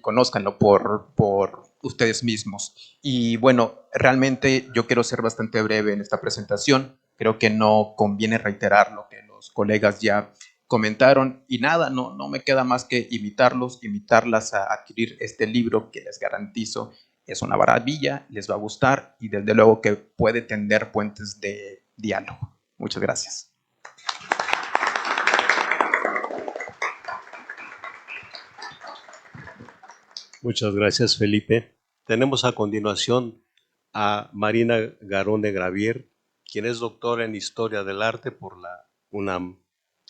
conózcanlo por ustedes mismos. Y bueno, realmente yo quiero ser bastante breve en esta presentación. Creo que no conviene reiterar lo que los colegas ya comentaron y nada, no me queda más que invitarlas a adquirir este libro que les garantizo es una maravilla, les va a gustar y desde luego que puede tender puentes de diálogo. Muchas gracias. Muchas gracias, Felipe. Tenemos a continuación a Marina Garone Gravier, quien es doctora en Historia del Arte por la UNAM.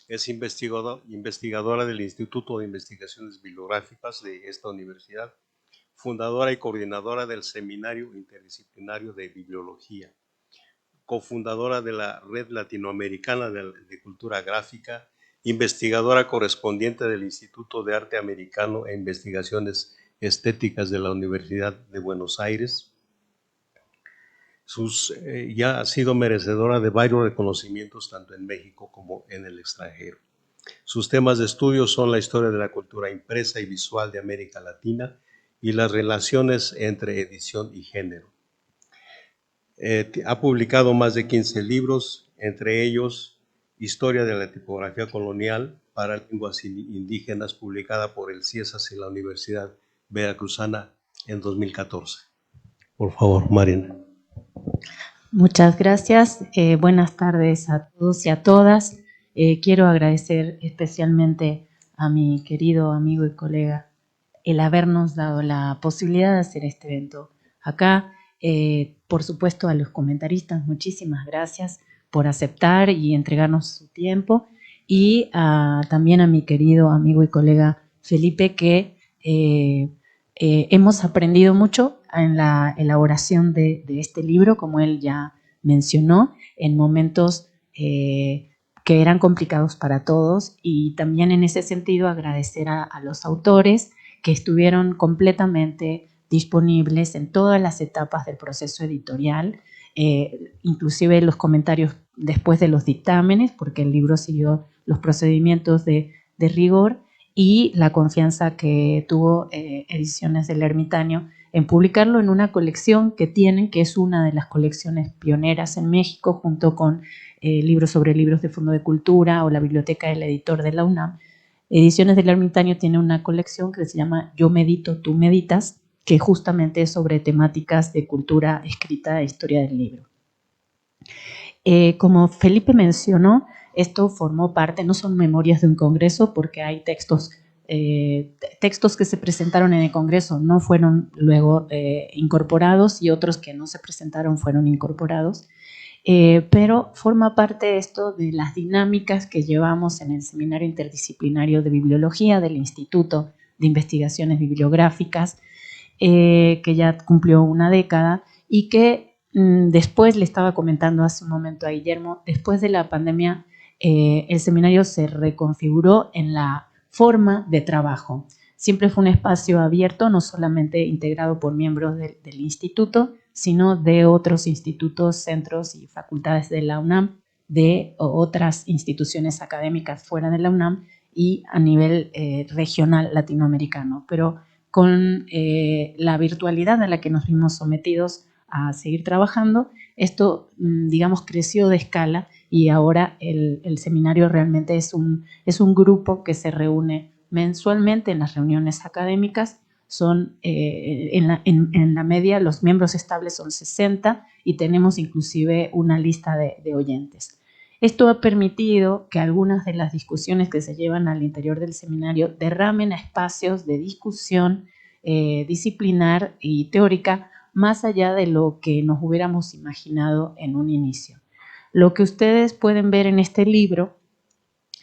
Es investigadora del Instituto de Investigaciones Bibliográficas de esta universidad, fundadora y coordinadora del Seminario Interdisciplinario de Bibliología, cofundadora de la Red Latinoamericana de Cultura Gráfica, investigadora correspondiente del Instituto de Arte Americano e Investigaciones Estéticas de la Universidad de Buenos Aires. Ya ha sido merecedora de varios reconocimientos tanto en México como en el extranjero. Sus temas de estudio son la historia de la cultura impresa y visual de América Latina y las relaciones entre edición y género. Ha publicado más de 15 libros, entre ellos Historia de la tipografía colonial para lenguas indígenas, publicada por el CIESAS y la Universidad Veracruzana en 2014. Por favor, Marina. Muchas gracias. Buenas tardes a todos y a todas. Quiero agradecer especialmente a mi querido amigo y colega el habernos dado la posibilidad de hacer este evento acá. Por supuesto, a los comentaristas, muchísimas gracias por aceptar y entregarnos su tiempo. Y también a mi querido amigo y colega Felipe, que hemos aprendido mucho en la elaboración de este libro, como él ya mencionó, en momentos que eran complicados para todos, y también en ese sentido agradecer a los autores que estuvieron completamente disponibles en todas las etapas del proceso editorial, inclusive los comentarios después de los dictámenes, porque el libro siguió los procedimientos de rigor, y la confianza que tuvo Ediciones del Ermitaño en publicarlo en una colección que tienen, que es una de las colecciones pioneras en México, junto con libros sobre libros de Fondo de Cultura o la Biblioteca del Editor de la UNAM. Ediciones del Ermitaño tiene una colección que se llama Yo medito, tú meditas, que justamente es sobre temáticas de cultura escrita e historia del libro. Como Felipe mencionó, esto formó parte, no son memorias de un congreso, porque hay textos que se presentaron en el congreso no fueron luego incorporados, y otros que no se presentaron fueron incorporados, pero forma parte esto de las dinámicas que llevamos en el Seminario Interdisciplinario de Bibliología del Instituto de Investigaciones Bibliográficas, que ya cumplió una década, y que después, le estaba comentando hace un momento a Guillermo, después de la pandemia el seminario se reconfiguró en la forma de trabajo. Siempre fue un espacio abierto, no solamente integrado por miembros del instituto, sino de otros institutos, centros y facultades de la UNAM, de otras instituciones académicas fuera de la UNAM y a nivel regional latinoamericano. Pero con la virtualidad a la que nos vimos sometidos a seguir trabajando, esto, digamos, creció de escala, y ahora el seminario realmente es un grupo que se reúne mensualmente en las reuniones académicas. Son, en la media, los miembros estables son 60, y tenemos inclusive una lista de oyentes. Esto ha permitido que algunas de las discusiones que se llevan al interior del seminario derramen a espacios de discusión disciplinar y teórica, más allá de lo que nos hubiéramos imaginado en un inicio. Lo que ustedes pueden ver en este libro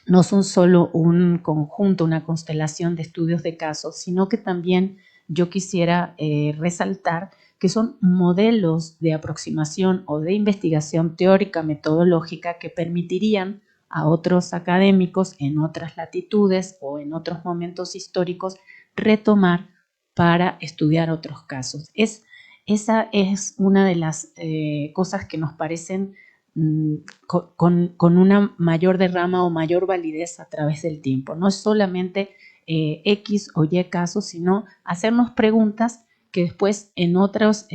no son solo un conjunto, una constelación de estudios de casos, sino que también yo quisiera resaltar que son modelos de aproximación o de investigación teórica metodológica que permitirían a otros académicos en otras latitudes o en otros momentos históricos retomar para estudiar otros casos. Esa es una de las cosas que nos parecen con una mayor derrama o mayor validez a través del tiempo. No es solamente X o Y casos, sino hacernos preguntas que después en otros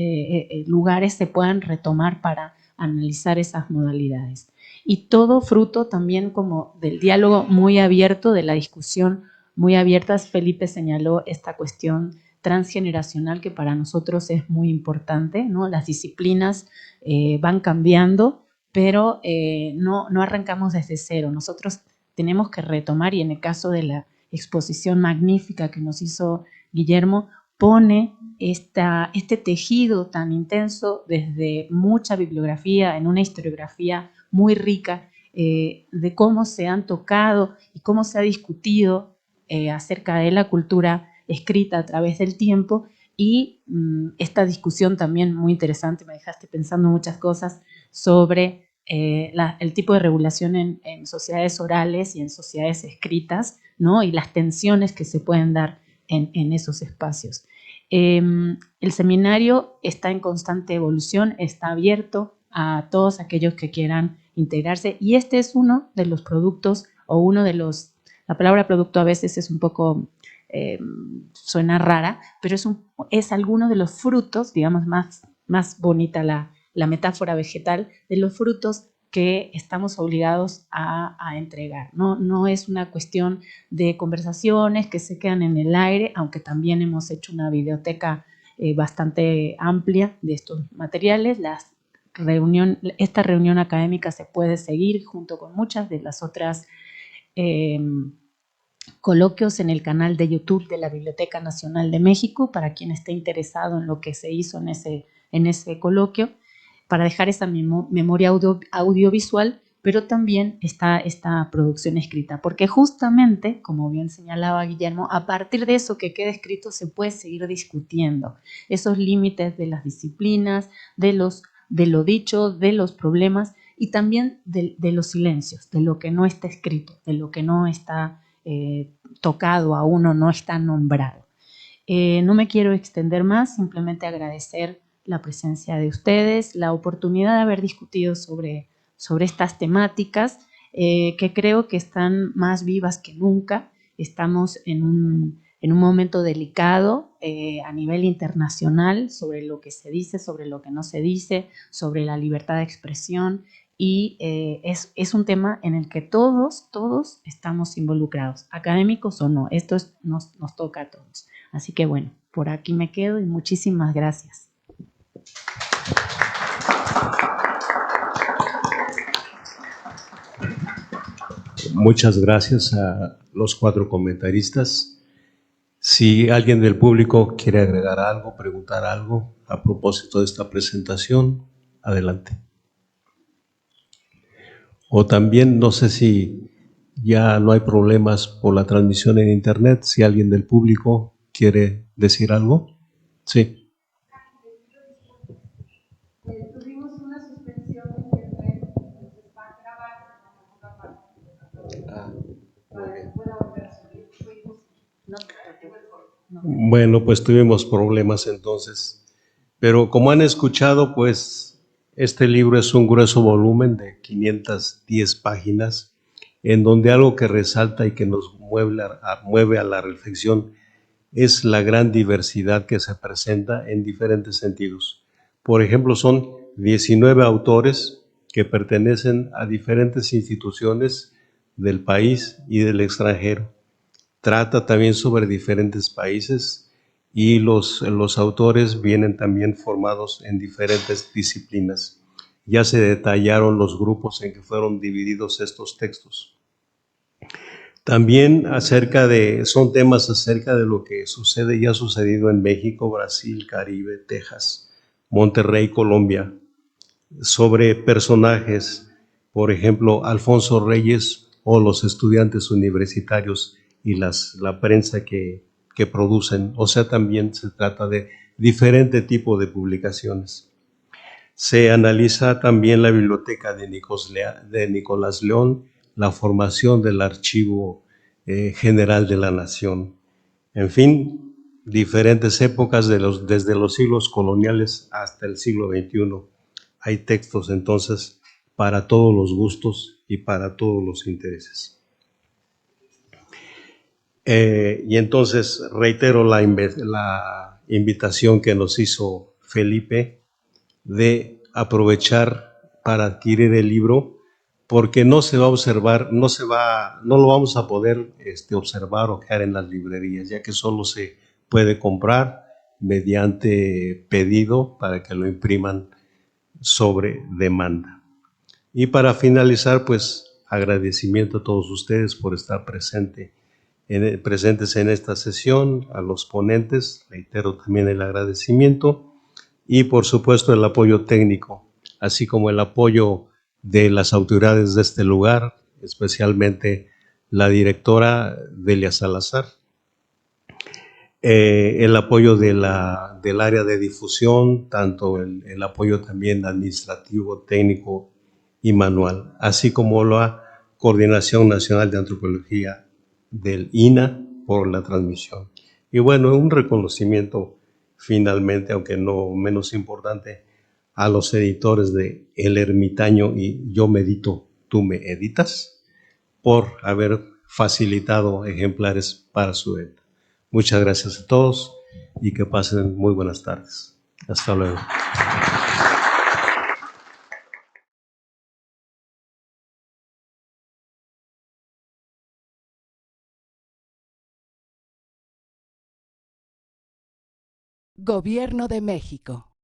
lugares se puedan retomar para analizar esas modalidades. Y todo fruto también como del diálogo muy abierto, de la discusión muy abierta. Felipe señaló esta cuestión transgeneracional que para nosotros es muy importante, ¿no? Las disciplinas van cambiando, pero no arrancamos desde cero. Nosotros tenemos que retomar, y en el caso de la exposición magnífica que nos hizo Guillermo, pone este tejido tan intenso desde mucha bibliografía, en una historiografía muy rica, de cómo se han tocado y cómo se ha discutido acerca de la cultura escrita a través del tiempo, y esta discusión también muy interesante, me dejaste pensando muchas cosas sobre el tipo de regulación en sociedades orales y en sociedades escritas, ¿no? Y las tensiones que se pueden dar en esos espacios. El seminario está en constante evolución, está abierto a todos aquellos que quieran integrarse, y este es uno de los productos o uno de los La palabra producto a veces es un poco, suena rara, pero es alguno de los frutos, digamos, más bonita la metáfora vegetal, de los frutos que estamos obligados a entregar. No es una cuestión de conversaciones que se quedan en el aire, aunque también hemos hecho una biblioteca bastante amplia de estos materiales. Esta reunión académica se puede seguir junto con muchas de las otras coloquios en el canal de YouTube de la Biblioteca Nacional de México, para quien esté interesado en lo que se hizo en ese coloquio, para dejar esa memoria audiovisual, pero también está esta producción escrita, porque justamente, como bien señalaba Guillermo, a partir de eso que queda escrito se puede seguir discutiendo esos límites de las disciplinas, de lo dicho, de los problemas y también de los silencios, de lo que no está escrito, de lo que no está tocado aún o no está nombrado. No me quiero extender más, simplemente agradecer la presencia de ustedes, la oportunidad de haber discutido sobre estas temáticas que creo que están más vivas que nunca. Estamos en un momento delicado a nivel internacional sobre lo que se dice, sobre lo que no se dice, sobre la libertad de expresión, y es un tema en el que todos estamos involucrados, académicos o no. Esto nos toca a todos. Así que bueno, por aquí me quedo y muchísimas gracias. Muchas gracias a los 4 comentaristas. Si alguien del público quiere agregar algo, preguntar algo a propósito de esta presentación, adelante. O también, no sé si ya no hay problemas por la transmisión en internet, si alguien del público quiere decir algo. Sí. Tuvimos una suspensión de internet, entonces va a grabar en la segunda parte. Pueda volver a subir. Bueno, pues tuvimos problemas entonces. Pero como han escuchado, pues este libro es un grueso volumen de 510 páginas, en donde algo que resalta y que nos mueve a la reflexión es la gran diversidad que se presenta en diferentes sentidos. Por ejemplo, son 19 autores que pertenecen a diferentes instituciones del país y del extranjero. Trata también sobre diferentes países y los autores vienen también formados en diferentes disciplinas. Ya se detallaron los grupos en que fueron divididos estos textos. También son temas acerca de lo que sucede y ha sucedido en México, Brasil, Caribe, Texas, Monterrey, Colombia, sobre personajes, por ejemplo, Alfonso Reyes o los estudiantes universitarios y la prensa que producen. O sea, también se trata de diferente tipo de publicaciones. Se analiza también la biblioteca de Nicolás León, la formación del Archivo General de la Nación. En fin, diferentes épocas desde los siglos coloniales hasta el siglo XXI. Hay textos entonces para todos los gustos y para todos los intereses. Y entonces reitero la invitación que nos hizo Felipe de aprovechar para adquirir el libro, porque no se va a observar, no lo vamos a poder observar o quedar en las librerías, ya que solo se puede comprar mediante pedido para que lo impriman sobre demanda. Y para finalizar, pues agradecimiento a todos ustedes por estar presentes en esta sesión, a los ponentes, reitero también el agradecimiento y por supuesto el apoyo técnico, así como el apoyo de las autoridades de este lugar, especialmente la directora Delia Salazar, el apoyo del área de difusión, tanto el apoyo también administrativo, técnico y manual, así como la Coordinación Nacional de Antropología del INA por la transmisión. Y bueno, un reconocimiento finalmente, aunque no menos importante, a los editores de El Ermitaño y Yo Medito, Tú Me Editas, por haber facilitado ejemplares para su venta. Muchas gracias a todos y que pasen muy buenas tardes. Hasta luego. Gobierno de México.